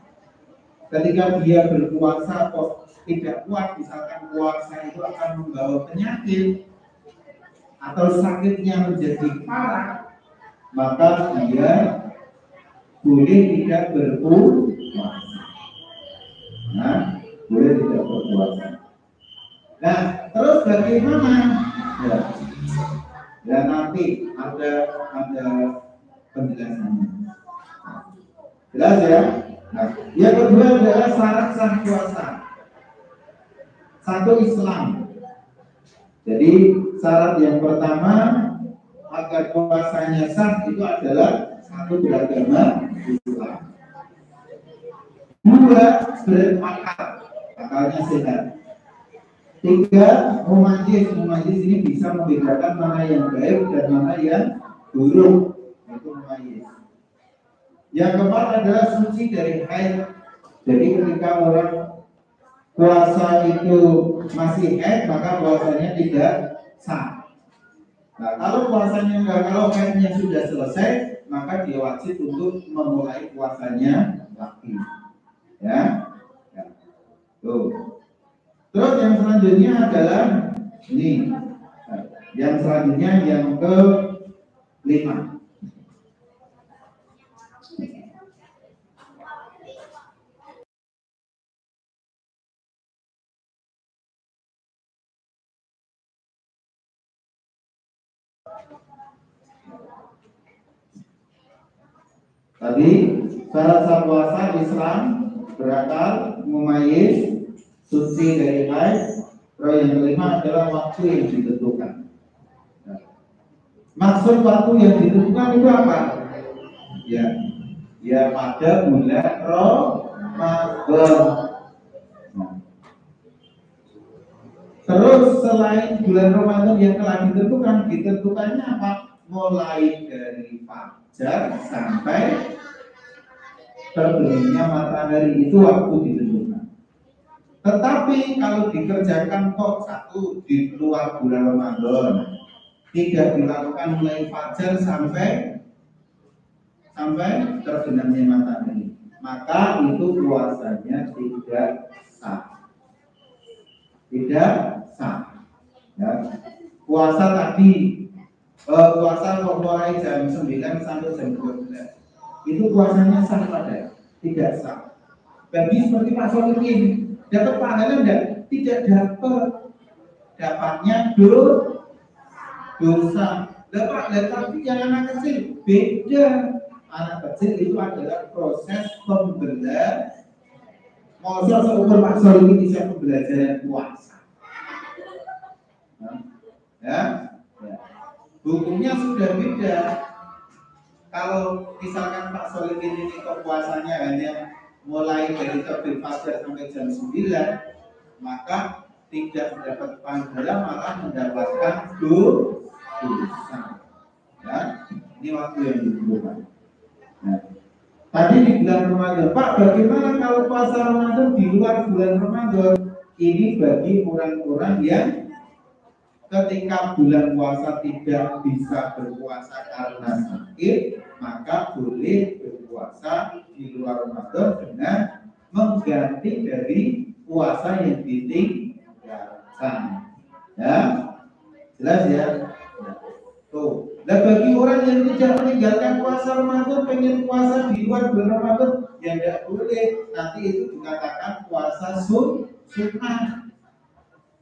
Ketika dia berpuasa kok tidak kuat, misalkan puasa itu akan membawa penyakit atau sakitnya menjadi parah, maka dia boleh tidak berpuasa. Nah, boleh tidak berpuasa. Nah, terus bagaimana? Ya nanti ada penjelasannya. Jelas ya? Nah, yang kedua adalah syarat sah puasa. Satu, Islam. Jadi syarat yang pertama agar puasanya sah itu adalah satu, beragama Islam. Dua, berakal, akalnya sehat. Tiga, mumayyiz ini bisa membedakan mana yang baik dan mana yang buruk, itu mumayyiz. Yang keempat adalah suci dari haid. Jadi ketika orang puasa itu masih haid, maka puasanya tidak sah. Nah, kalau puasanya enggak, kalau haidnya sudah selesai, maka dia wajib untuk memulai puasanya lagi. Ya. Tuh. Terus yang selanjutnya adalah ini. Yang selanjutnya yang ke-5. Tadi syarat sah puasa Islam, berakal, mumayyiz, suci dari haid. Terus yang kelima adalah waktu yang ditentukan. Nah, maksud waktu yang ditentukan itu apa? Ya pada bulan Ramadan. Nah, terus selain bulan Ramadan yang telah ditentukannya apa? Mulai dari fajar sampai terbitnya matahari, itu waktu ditentukan. Tetapi kalau dikerjakan kok satu di luar bulan Ramadan, tidak dilakukan mulai fajar sampai terbenamnya matahari, maka itu puasanya tidak sah. Tidak sah. Ya. Puasa tadi puasa mulai jam 9 sampai jam 12 itu puasanya sah pada tidak sah. Bagi seperti Pak Solikin dapat pahala enggak? Tidak dapat. Dapatnya dosa. Tapi yang anak kecil beda. Anak kecil itu adalah proses pembelajaran. Masa seukur Pak Solikin bisa pembelajaran puasa. Ya. Hukumnya sudah beda. Kalau misalkan Pak Solikin ini puasanya hanya mulai dari terbit fajar sampai jam 9, maka tidak mendapat pahala, malah mendapatkan dosa. Ya, ini waktu yang dibutuhkan. Nah, tadi di bulan Ramadan, Pak, bagaimana kalau puasa Ramadan di luar bulan Ramadan? Ini bagi orang-orang yang ketika bulan puasa tidak bisa berpuasa karena sakit, maka boleh berpuasa di luar Ramadan dengan mengganti dari puasa yang ditinggalkan. Ya, jelas ya. Tuh. Nah, bagi orang yang tidak meninggalkan puasa Ramadan, pengen puasa di luar bulan Ramadan, ya tidak boleh. Nanti itu dikatakan puasa sunnah.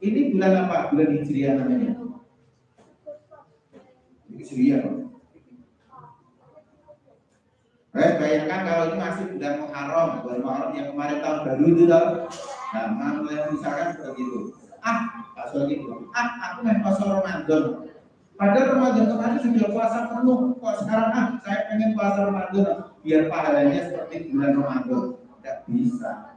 Ini bulan apa? Bulan Hijriah namanya. Hijriah. Bayangkan kalau ini masih bulan Muharram yang kemarin tahun baru itu toh. Nah, misalkan begitu. Pasal gitu. Aku main puasa Ramadan. Padahal Ramadan kemarin sudah puasa penuh. Kok sekarang saya pengen puasa Ramadan biar pahalanya seperti bulan Ramadan. Tidak bisa.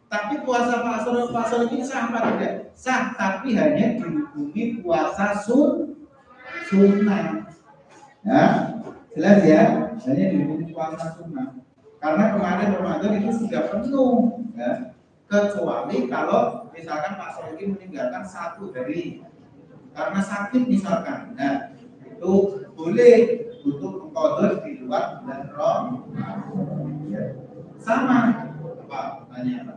Tapi puasa pasal ini sah apa tidak? Sah, tapi hanya dihukumi puasa sunnah. Ya, jelas ya? Hanya dihukumi puasa sunnah. Karena kemarin Ramadan itu sudah penuh, ya. Kecuali kalau misalkan Pak Solikin meninggalkan satu hari karena sakit misalkan, nah itu boleh untuk mengqadha di luar bulan Ramadan. Ya. Sama, Pak, tanya Pak.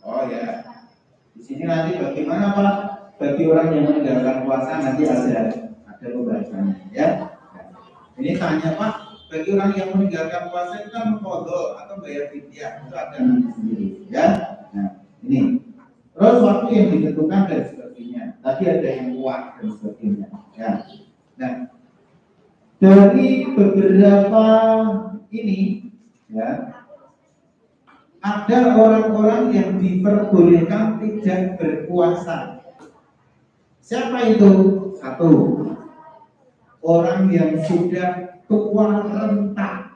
Oh ya, di sini nanti bagaimana Pak? bagi orang yang meninggalkan puasa nanti ada pembahasannya ya. Ini tanya Pak, bagi orang yang meninggalkan puasa itu kan qadha atau bayar fidyah, itu ada nanti sendiri ya. Nah, ini. Terus waktu yang ditentukan dan sebagainya. Tadi ada yang kuat dan sebagainya ya. Nah, dari beberapa ini ya, ada orang-orang yang diperbolehkan tidak berpuasa. Siapa itu? Satu, orang yang sudah tua renta.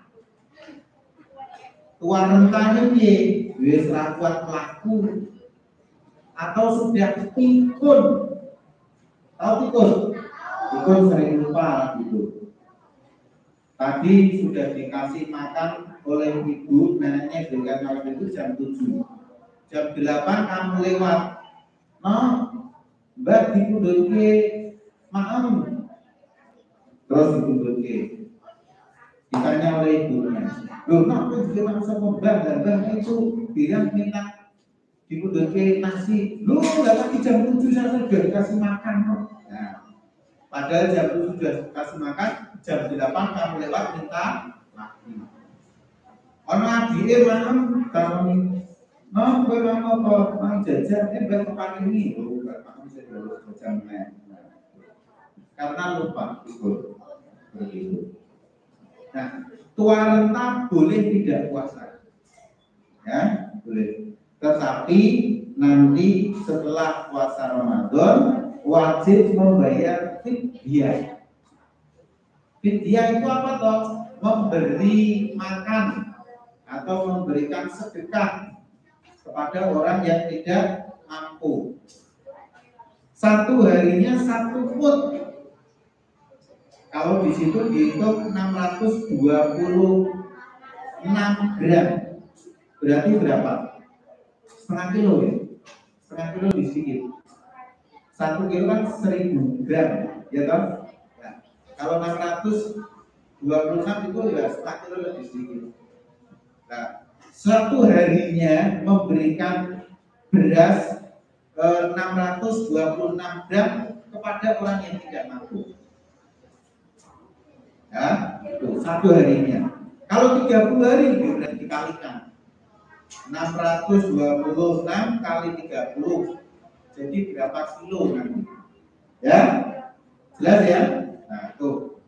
Tua rentanya piye? Wis ra kuat mlaku atau sudah pikun. Tahu pikun? Pikun sering lupa gitu. Tadi sudah dikasih makan oleh ibu, neneknya berikan makan itu jam 7. Jam 8 kamu lewat. Nah, Mbak dipundhutke maem. Terus dipundhutke. Ditanya oleh ibunya, loh kenapa juga sama Mbak itu bilang minta dipundhutke nasi. Loh enggak lagi jam 7 saya sudah dikasih makan kok. Nah, padahal jam 7 sudah dikasih makan, jam 8 kamu lewat minta lagi. Ono adike maem karo no, kowe mau apa? Mau jajan, baru kepake ini. Bukan, maem saya baru jajan men. Karena lupa ikut begitu. Nah, tua renta boleh tidak puasa, ya boleh. Tetapi nanti setelah puasa Ramadan wajib membayar fidyah. Fidyah itu apa toh? Memberi makan atau memberikan sedekah kepada orang yang tidak mampu. Satu harinya 1 mud. Kalau di situ dihitung 626 gram. Berarti berapa? Setengah kilo ya? Setengah kilo sedikit. 1 kilo kan 1000 gram, ya kan? Nah, kalau 626 itu ya setengah kilo lebih sedikit. Nah, satu harinya memberikan beras 626 gram kepada orang yang tidak mampu. Ya, itu satu harinya. Kalau 30 hari berarti dikalikan 626 kali 30. Jadi berapa kilo nanti? Ya, jelas ya. Nah, tuh.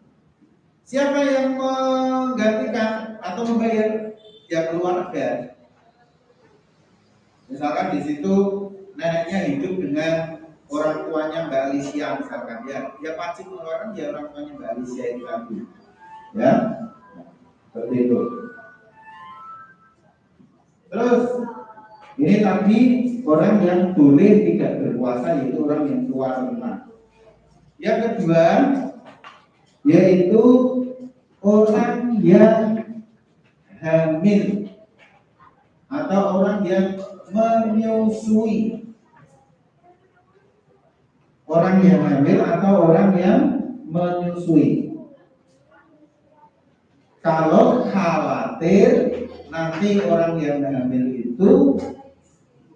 Siapa yang menggantikan atau membayar? Ya keluarga. Misalkan di situ neneknya hidup dengan orang tuanya Mbak Alicia misalkan ya, dia pasti mengeluarkan ya orang tuanya Mbak Alicia itu tadi, ya, seperti itu. Terus ini tadi orang yang boleh tidak berpuasa yaitu orang yang tua renta. Yang kedua yaitu orang yang hamil atau orang yang menyusui. Orang yang hamil atau orang yang menyusui. Kalau khawatir nanti orang yang hamil itu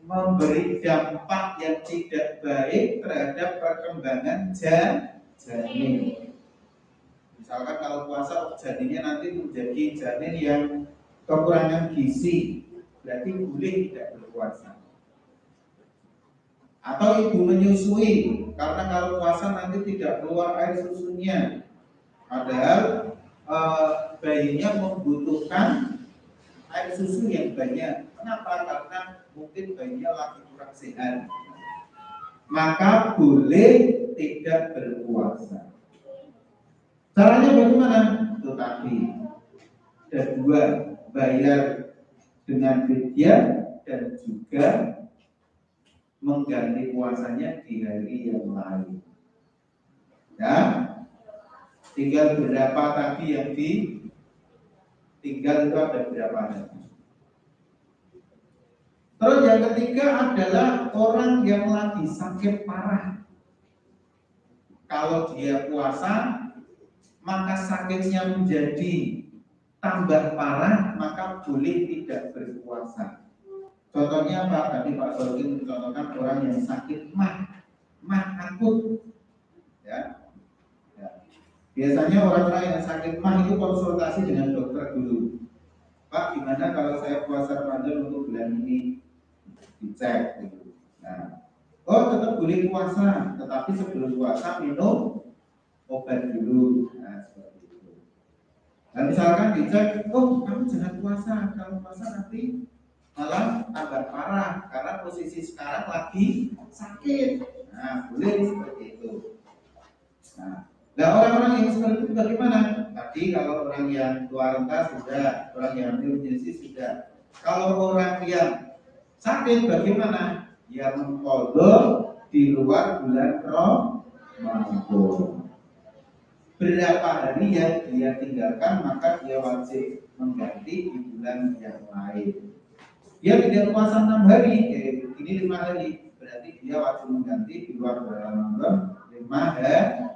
memberi dampak yang tidak baik terhadap perkembangan janin. Misalkan kalau puasa janinnya nanti menjadi janin yang kekurangan gizi, berarti boleh tidak berpuasa. Atau ibu menyusui, karena kalau puasa nanti tidak keluar air susunya, padahal bayinya membutuhkan air susu yang banyak. Kenapa? Karena mungkin bayinya lagi kurang sehat. Maka boleh tidak berpuasa. Caranya bagaimana? Itu tadi. Ada 2, bayar dengan fidyah dan juga mengganti puasanya di hari yang lain. Ya, tinggal berapa tadi yang tinggal itu ada berapa tadi. Terus yang ketiga adalah orang yang lagi sakit parah. Kalau dia puasa, maka sakitnya menjadi tambah parah, maka boleh tidak berpuasa. Contohnya apa? Tadi Pak Sorkin mencontohkan orang yang sakit mah. mah akut, ya. Biasanya orang-orang yang sakit mah itu konsultasi dengan dokter dulu. Pak, gimana kalau saya puasa Ramadan untuk bulan ini? Dicek gitu. Nah, tetap boleh puasa, tetapi sebelum puasa minum obat dulu. Nah, seperti itu. Dan misalkan dicek, kamu jangan puasa, kalau puasa nanti malah tambah parah karena posisi sekarang lagi sakit. Nah, boleh seperti itu. Nah, orang-orang yang seperti itu bagaimana? Tadi kalau orang yang tua renta sudah, orang yang hamil menyusui sudah. Kalau orang yang sakit bagaimana? Ya mengkodok di luar bulan Ramadan. Berapa hari yang dia tinggalkan maka dia wajib mengganti di bulan yang lain. Dia tidak puasa 6 hari, ini 5 hari, berarti dia wajib mengganti di luar bulan Ramadan 5 hari.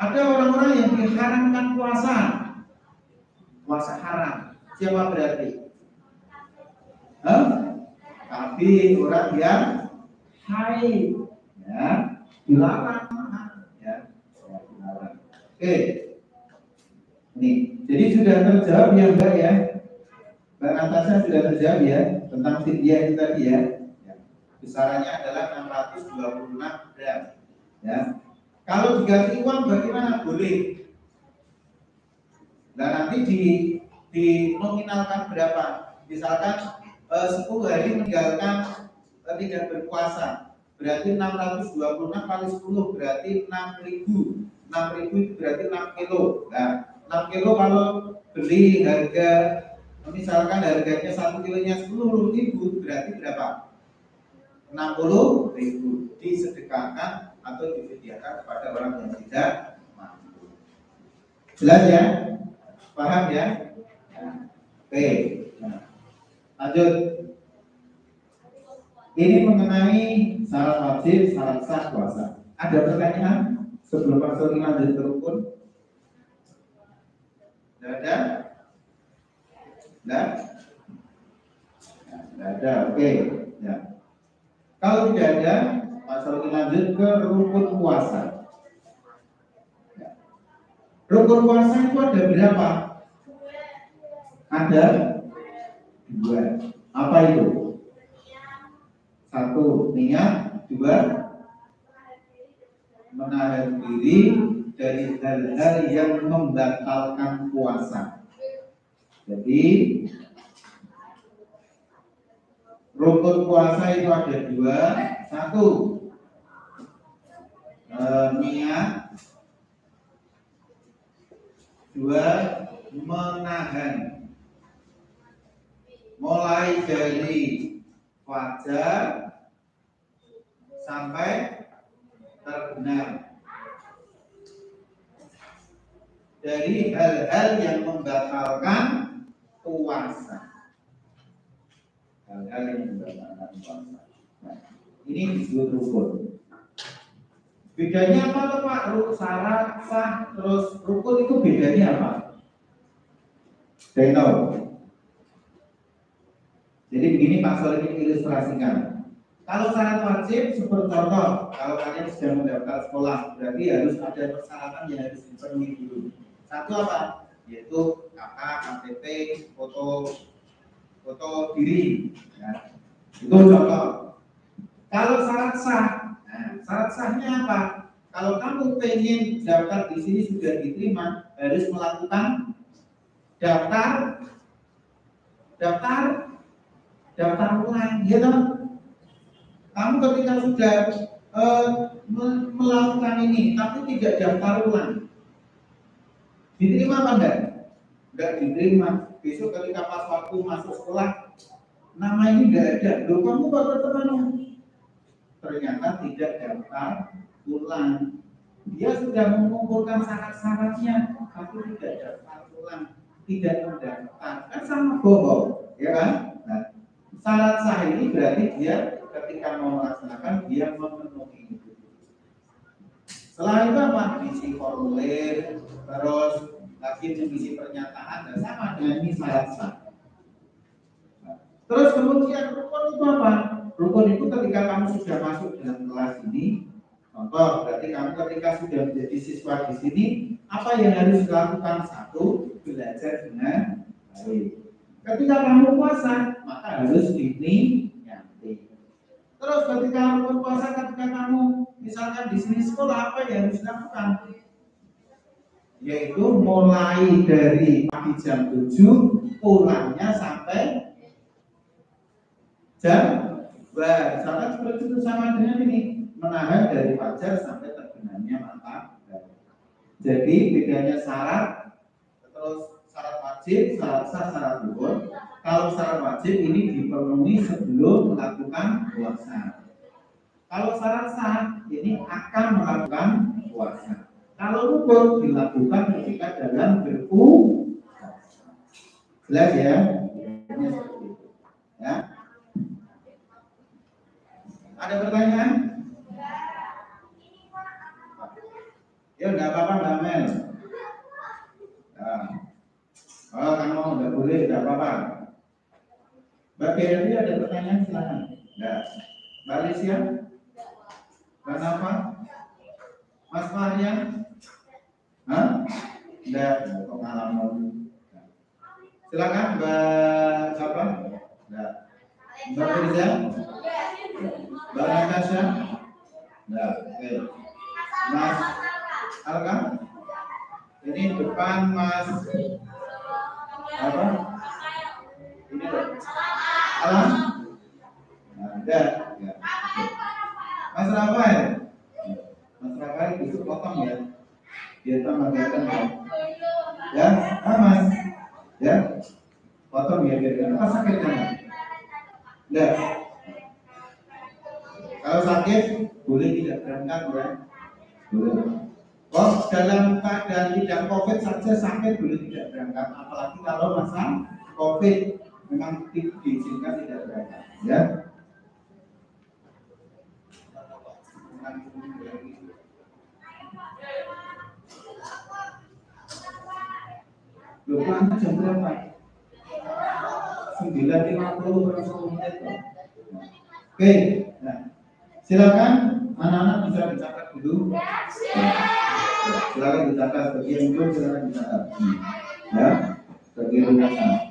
Ada orang-orang yang diharamkan puasa haram. Siapa berarti? Tapi orang yang haid, ya, dilarang, ya, dilarang. Oke, nih, jadi sudah terjawab ya Mbak ya, Mbak Natasha sudah terjawab ya tentang fidyah itu tadi ya. Besarannya adalah 626 gram, ya. Kalau diganti uang bagaimana? Boleh. Nah nanti dinominalkan berapa? Misalkan 10 hari meninggalkan tidak berpuasa, berarti 626 kali 10 berarti 6.000. 6.000 itu berarti 6 kilo. Nah 6 kilo kalau beli harga, misalkan harganya 1 kilonya 10.000 berarti berapa? 60.000 disedekahkan atau disediakan kepada orang yang tidak mampu. Jelas ya? Paham ya? Oke. Nah, lanjut. Ini mengenai syarat wajib, syarat sah puasa. Ada pertanyaan sebelum masuk lanjut ke rukun? Tidak ada? Tidak? Tidak ada. Oke. Ya. Kalau tidak ada, pasal lanjut ke rukun puasa. Rukun puasa itu ada berapa? Ada 2. Apa itu? 1, niat. 2, menahan diri dari hal-hal yang membatalkan puasa. Jadi rukun puasa itu ada 2. 1, niat. 2, menahan. Mulai dari fajar sampai terbenam dari hal-hal yang membatalkan puasa. Hal-hal yang membatalkan puasa. Nah, ini disebut rukun. Bedanya apa tuh Pak? Syarat, sah, terus rukun itu bedanya apa? Saya tahu. Jadi begini Pak Soal ini ilustrasikan. Kalau syarat wajib seperti contoh, kalau kalian sudah mendaftar sekolah, berarti harus ada persyaratan yang harus dipenuhi dulu. 1 apa? Yaitu KK, KTP, foto diri. Ya. Itu contoh. Kalau syarat sah, syarat sahnya apa? Kalau kamu pengen daftar di sini sudah diterima, harus melakukan daftar ulang, ya toh? Kamu ketika sudah melakukan ini, tapi tidak daftar ulang, diterima apa enggak? Enggak diterima. Besok ketika pas waktu masuk sekolah, nama ini enggak ada. Loh, kamu kok tetap ternyata tidak daftar ulang. Dia sudah mengumpulkan syarat-syaratnya, tapi tidak daftar ulang, tidak mendaftar. Kan sama bohong, ya kan? Nah, syarat sah ini berarti dia ketika mau melaksanakan dia memenuhi itu. Setelah itu apa? Isi formulir, terus lagi mengisi pernyataan, dan sama dengan ini syarat sah. Terus kemudian rukun itu apa? Rukun itu ketika kamu sudah masuk dalam kelas ini, contoh berarti kamu ketika sudah menjadi siswa di sini, apa yang harus dilakukan? Satu, belajar dengan baik. Ketika kamu puasa, maka harus dinikmati. Terus ketika kamu puasa, ketika kamu misalkan di sini sekolah, apa yang harus dilakukan? Yaitu mulai dari pagi jam 7, pulangnya sampai jam sangat seperti itu, sama dengan ini, menahan dari fajar sampai terbenamnya matahari. Jadi bedanya syarat, terus syarat wajib, syarat sah, syarat rukun. Kalau syarat wajib ini dipenuhi sebelum melakukan puasa. Kalau syarat sah ini akan melakukan puasa. Kalau rukun dilakukan ketika dalam berpuasa. Jelas ya? Ya. Ada pertanyaan? Ya enggak apa-apa, Mbak Mel. Nah. Kalau kamu enggak boleh, enggak apa-apa. Mbak Berry ada pertanyaan, silakan. Enggak. Mbak Alicia? Kenapa? Mas Marian? Hah? Enggak, pengalaman. Silakan Mbak siapa? Enggak. Mbak Firza? Mbak Natasha? Enggak. Oke. Mas Alka? Ini depan Mas apa? Ini Alam? Nah, enggak. Ya. Mas Rafael? Mas Rafael besok potong ya? Biar tambah kelihatan ya? Ya? Mas? Ya? Potong ya biar apa sakitnya? Enggak. Kalau sakit boleh tidak berangkat ya? Boleh. Oh, dalam keadaan tidak COVID saja sakit boleh tidak berangkat, apalagi kalau masa COVID memang diizinkan tidak berangkat, ya. Lupa jam berapa? 9.50 per 10 menit. Oke, nah, silakan anak-anak bisa dicatat dulu. Silakan dicatat, bagian belum silakan dicatat. Ya, bagian rumasan.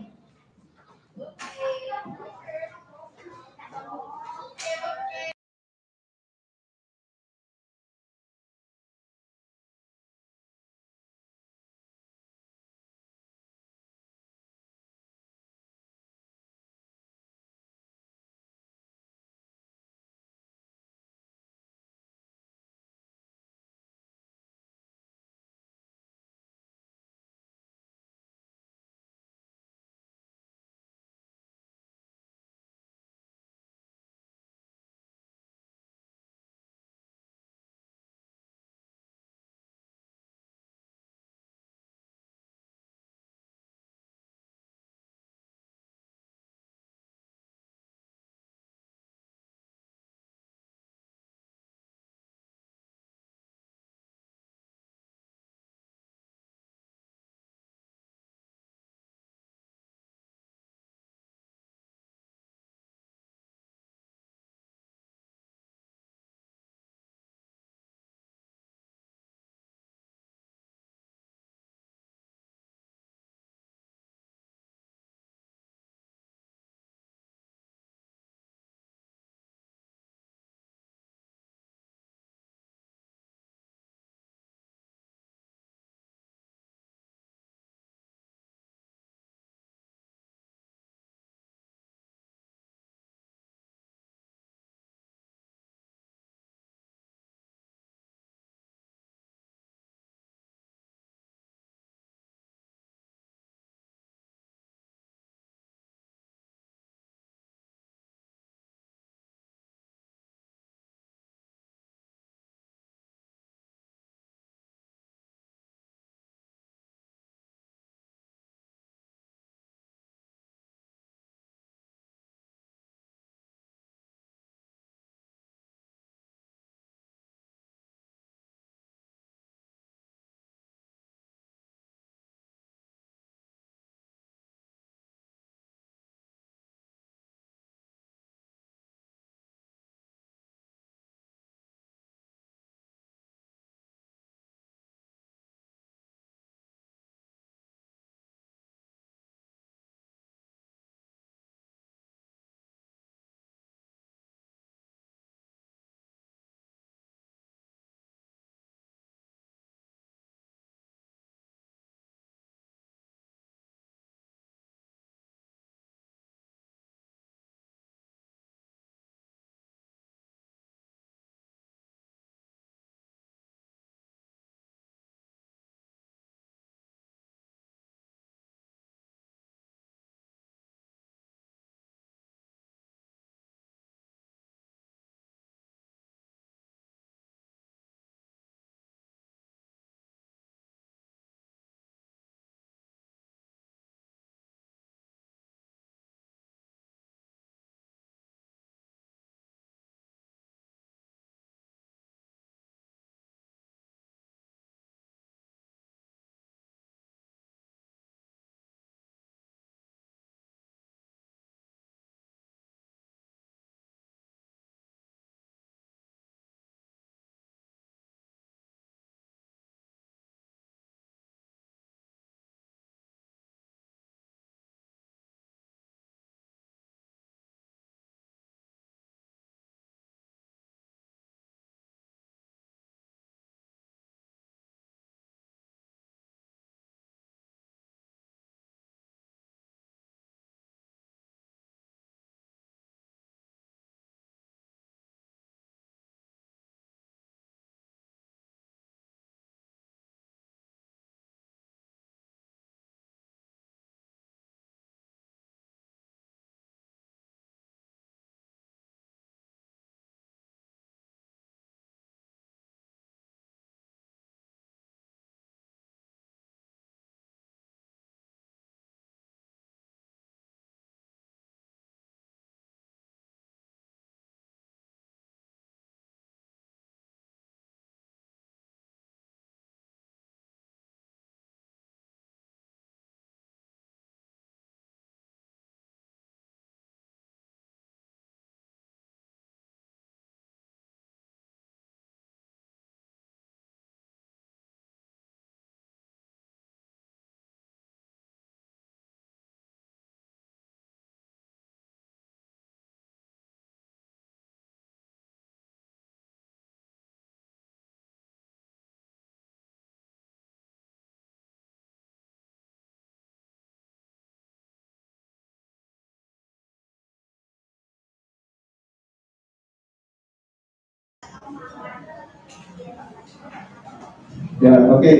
Ya, oke.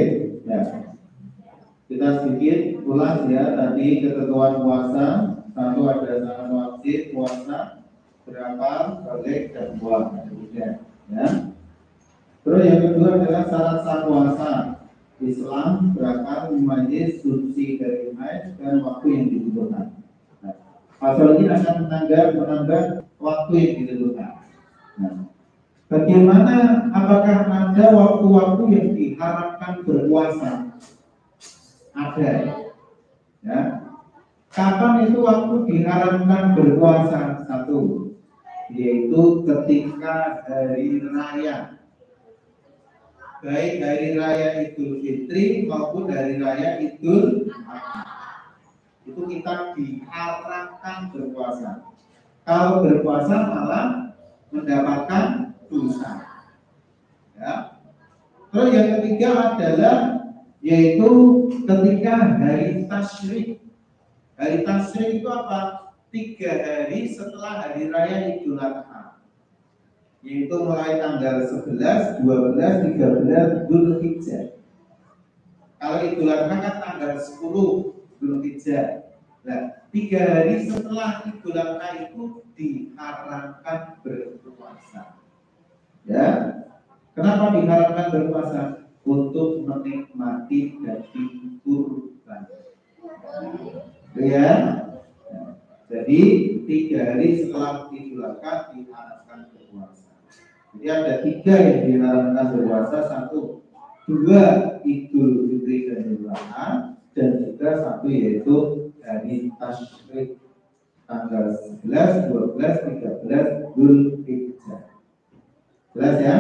Ya. Kita sedikit ulas ya tadi ketentuan puasa. Satu ada sangat wajib puasa, berapa, balik dan buah. Ya. Terus yang kedua adalah syarat sah puasa. Islam, berakal, majlis, suci dari haid dan waktu yang dibutuhkan. Nah, pasal ini akan menambah waktu yang dibutuhkan. Nah, bagaimana? Apakah ada waktu-waktu yang diharapkan berpuasa? Ada. Ya. Kapan itu waktu diharamkan berpuasa? Satu, yaitu ketika hari raya. Baik hari raya Idul Fitri maupun hari raya Idul Adha. Itu kita diharamkan berpuasa. Kalau berpuasa malah mendapatkan dosa. Ya. Terus yang ketiga adalah yaitu ketika hari tasyrik. Hari tasyrik itu apa? 3 hari setelah hari raya Idul Adha. Yaitu mulai tanggal 11, 12, 13 Dzulhijjah. Kalau Idul Adha kan tanggal 10 Dzulhijjah. Nah, 3 hari setelah Idul Adha itu diharamkan berpuasa. Ya. Kenapa diharamkan berpuasa? Untuk menikmati daging kurban. Ya. Jadi 3 hari setelah Idul Adha diharamkan berpuasa. Jadi ada 3 yang diharamkan berpuasa. 1, 2 Idul Fitri dan Idul Adha, dan juga 1 yaitu hari tasyrik tanggal 11, 12, 13 Dzulhijjah. Jelas ya?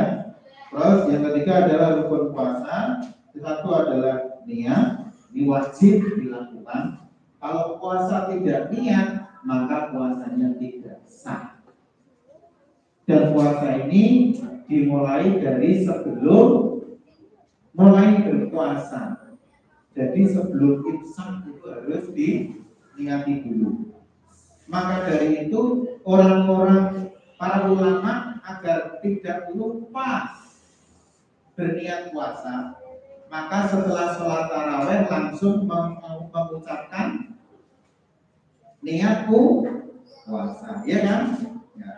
Terus yang ketiga adalah rukun puasa. 1 adalah niat, ini wajib dilakukan. Kalau puasa tidak niat, maka puasanya tidak sah. Dan puasa ini dimulai dari sebelum mulai berpuasa. Jadi sebelum imsak itu harus diniati dulu. Maka dari itu orang-orang para ulama agar tidak lupa berniat puasa, maka setelah sholat tarawih langsung mengucapkan niatku puasa, ya kan? Ya.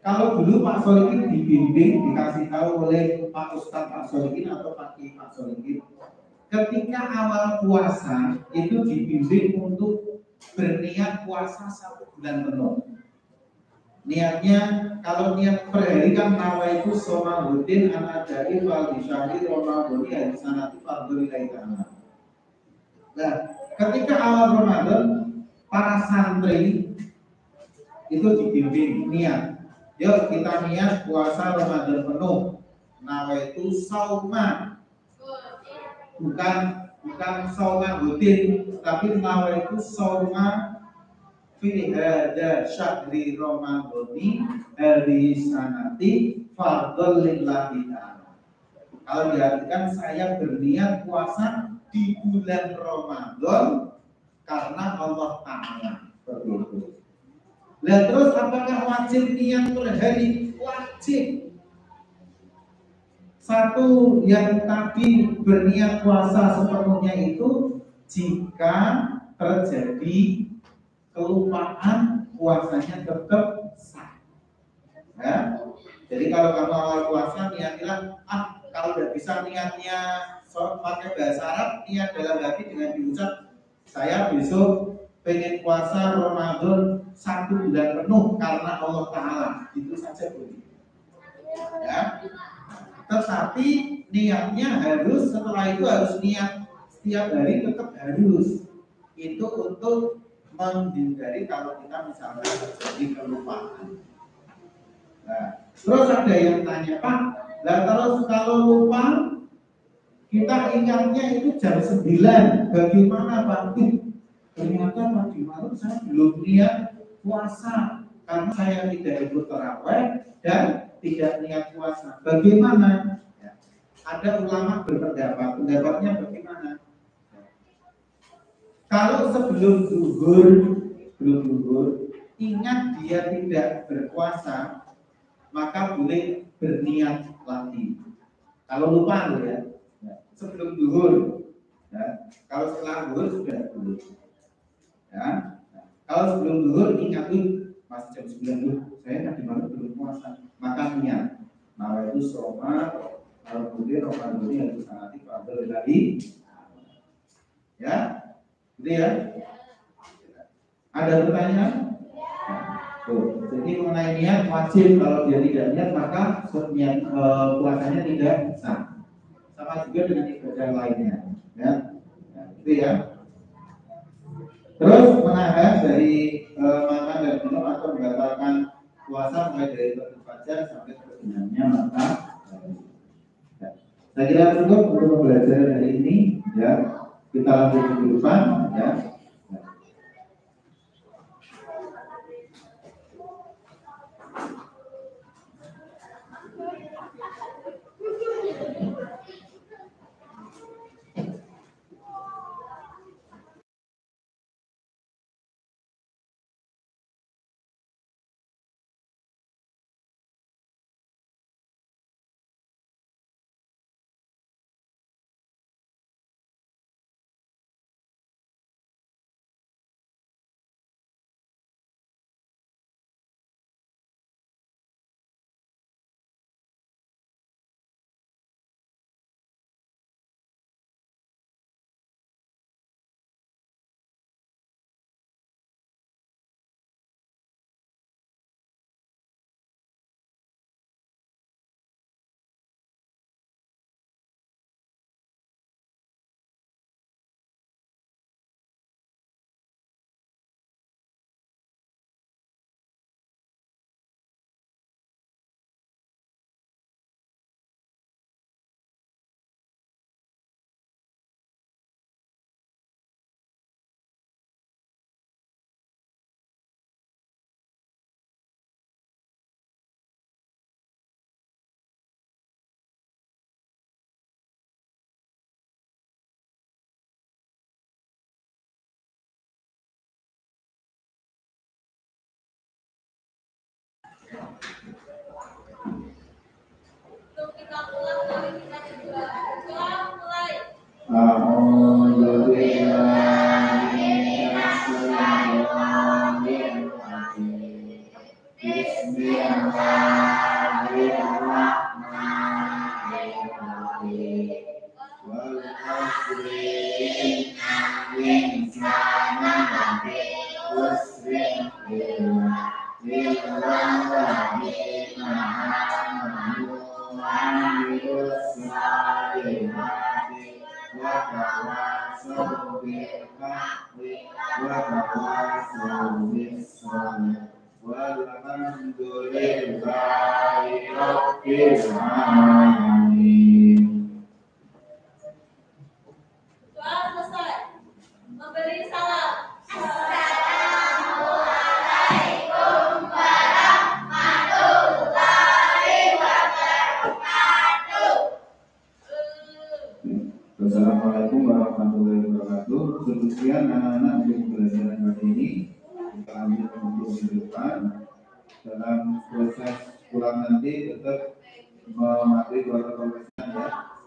Kalau dulu Pak Solikin dibimbing, dikasih tahu oleh Pak Ustadz Pak Solikin atau Pak Ki Pak Solikin, ketika awal puasa itu dibimbing untuk berniat puasa 1 bulan penuh. Niatnya, kalau niat per hari kan nawaitu somahudin anadai wal isyari romadhoni hadisanati fardholillahi ta'ala. Nah, ketika awal Ramadan, para santri itu dibimbing niat. Yuk kita niat puasa Ramadan penuh. Nawaitu sauma. Bukan sauma hudin, tapi nawaitu sauma fi hada syahri Ramadhani hari sanati fardhol lillahi ta'ala. Kalau diartikan saya berniat puasa di bulan Ramadan karena Allah Ta'ala. Seperti itu. Nah terus apakah wajib niat per hari? Wajib. 1 yang tadi berniat puasa sepenuhnya itu jika terjadi kelupaan, puasanya tetap sah. Ya. Jadi kalau kamu awal puasa niatilah, kalau udah bisa niatnya pakai bahasa Arab, niat dalam hati dengan diucap, saya besok pengen puasa Ramadan 1 bulan penuh karena Allah Ta'ala. Itu saja boleh. Ya. Tetapi niatnya harus, setelah itu harus niat setiap hari, tetap harus. Itu untuk menghindari kalau kita misalnya terjadi kelupaan. Nah, terus ada yang tanya, Pak, lah terus kalau lupa kita ingatnya itu jam 9, bagaimana Pak? Ternyata tadi malam saya belum niat puasa karena saya tidak ikut tarawih dan tidak niat puasa. Bagaimana? Ya. Ada ulama berpendapat, pendapatnya bagaimana? Kalau sebelum zuhur, ingat dia tidak berpuasa, maka boleh berniat lagi. Kalau lupa loh ya, sebelum zuhur. Ya. Kalau setelah zuhur sudah boleh. Ya. Kalau sebelum zuhur ingat tuh masih jam 9 tuh, saya tadi malam belum puasa, maka niat. Nah itu soma kalau putih Ramadan ini harus sangat fadl dari. Ya, gitu ya. Ada pertanyaan? Tuh, jadi mengenai niat wajib, kalau dia tidak niat maka niat puasanya tidak sah. Sama juga dengan ibadah lainnya, ya. Nah, itu ya. Terus menahan dari makan dan minum atau membatalkan puasa mulai dari terbit fajar sampai terbenamnya matahari. Ya. Saya kira cukup untuk pembelajaran hari ini, ya. Kita lanjut ke depan, ya. Untuk kita ulang kali kita kedua. Doa mulai. Doa selesai. Memberi salam. Wassalamualaikum warahmatullahi wabarakatuh. Sekian anak-anak untuk pembelajaran kali ini. Kita lanjut untuk minggu depan. Dalam proses pulang nanti tetap mematuhi protokol kesehatan, ya.